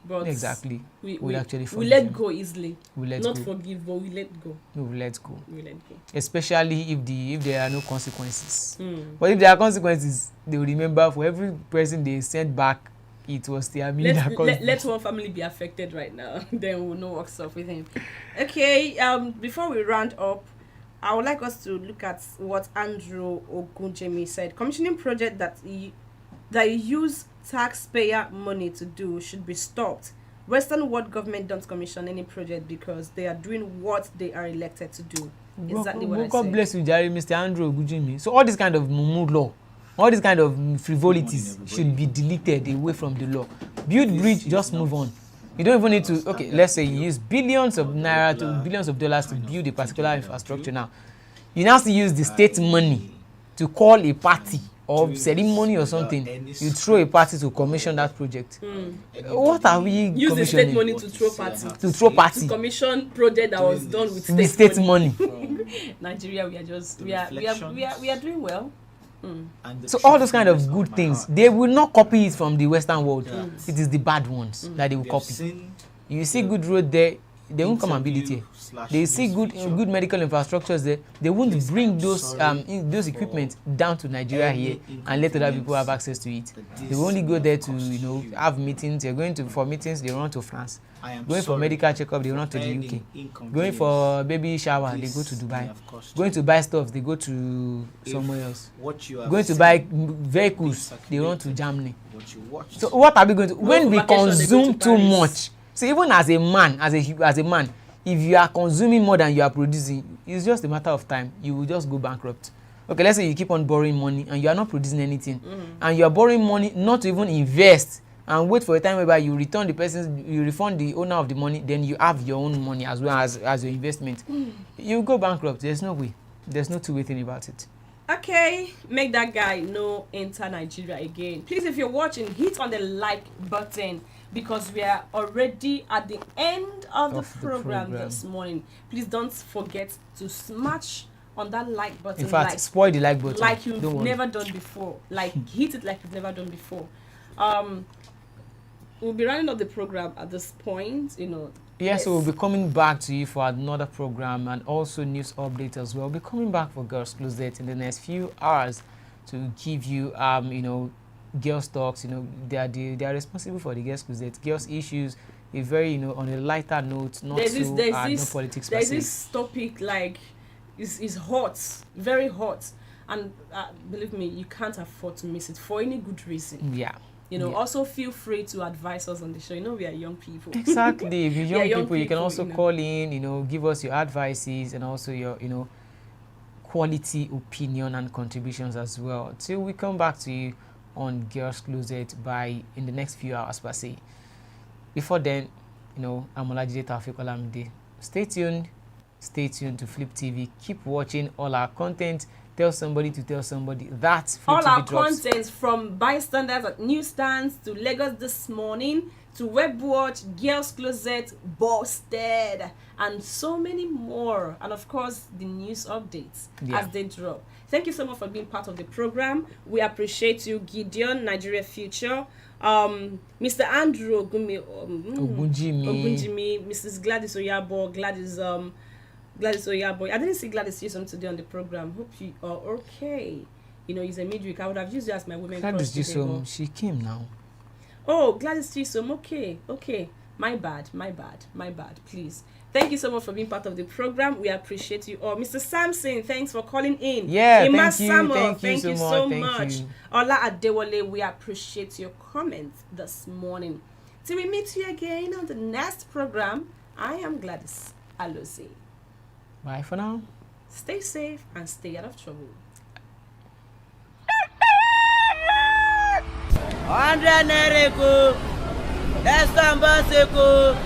But exactly. We actually forgive. We let go easily. Not go. Forgive, but we let go. No, we let go. We let go. Especially if there are no consequences. But if there are consequences, they will remember for every person they sent back, it was their let one family be affected right now. Then we'll know what's up with him. Okay, before we round up, I would like us to look at what Andrew Ogunjemi said. Commissioning project that you use taxpayer money to do should be stopped Western world government don't commission any project because they are doing what they are elected to do. Exactly what I said. God bless you, Jerry, Mr. Andrew Ogujimi. So all this kind of mumu law, all this kind of frivolities should be deleted away from the law. Build bridge, just move on. You don't even need to, okay, let's say you use billions of naira to billions of dollars to build a particular infrastructure now. You now still use the state money to call a party or ceremony or something. You throw a party to commission that project. What are we use the state money to throw party? To throw party. To commission project that was done with state money. Nigeria, we are doing well. So all those kind of good things, they will not copy it from the Western world. It is the bad ones that they will copy. You see good road there, they won't come and build it here. They see good medical infrastructures there, they won't bring those equipment down to Nigeria here and let other people have access to it. They will only go there to have meetings. They're going for meetings, they run to France. Going for medical checkup, they run to the UK. Going for baby shower, they go to Dubai. Going to buy stuff, they go to somewhere else. Going to buy vehicles, they run to Germany. So what are we going to when we consume too much? So even as a man, as a man, if you are consuming more than you are producing, it's just a matter of time. You will just go bankrupt. Okay, let's say you keep on borrowing money and you are not producing anything, and you are borrowing money not to even invest and wait for a time whereby you refund the owner of the money, then you have your own money as well as your investment. You go bankrupt. There's no way. There's no two-way thing about it. Okay, make that guy no enter Nigeria again. Please, if you're watching, hit on the like button because we are already at the end of the program this morning. Please don't forget to smash on that like button. In fact, spoil the like button. Like you've never done before. Like hit it like you've never done before. We'll be running up the program at this point, Yes, so we'll be coming back to you for another program and also news updates as well. We'll be coming back for Girls Closet in the next few hours to give you, girls talks. They are responsible for the Girls Closet, girls issues. A very, on a lighter note, not no politics. There's this topic is hot, very hot, and believe me, you can't afford to miss it for any good reason. Yeah. Also feel free to advise us on the show. We are young people. Exactly. We're young people. You can also call in, give us your advices and also your, quality opinion and contributions as well. Till we come back to you on Girls Closet in the next few hours per se. Before then, I'm Olajide Taofeek Olamide. Stay tuned to Flip TV. Keep watching all our content. Tell somebody to tell somebody. That's Flip all TV our drops. content from bystanders at newsstands to Lagos This Morning to Webwatch, Girls Closet, Busted, and so many more. And of course, the news updates as they drop. Thank you so much for being part of the program. We appreciate you, Gideon, Nigeria Future, Mr. Andrew Ogunjimi, Mrs. Gladys Oyabo, Gladys Oyabo. I didn't see Gladys Chisom today on the program. Hope you are okay. He's a midweek. I would have used you as my women. Gladys Chisom, she came now. Oh, Gladys Chisom. Okay. My bad. Please. Thank you so much for being part of the program. We appreciate you all. Mr. Samson, thanks for calling in. Yeah, Thank you so much. Ola Adewale, we appreciate your comments this morning. Till we meet you again on the next program, I am Gladys Alose. Bye for now. Stay safe and stay out of trouble. 100 naira, Estambaseco.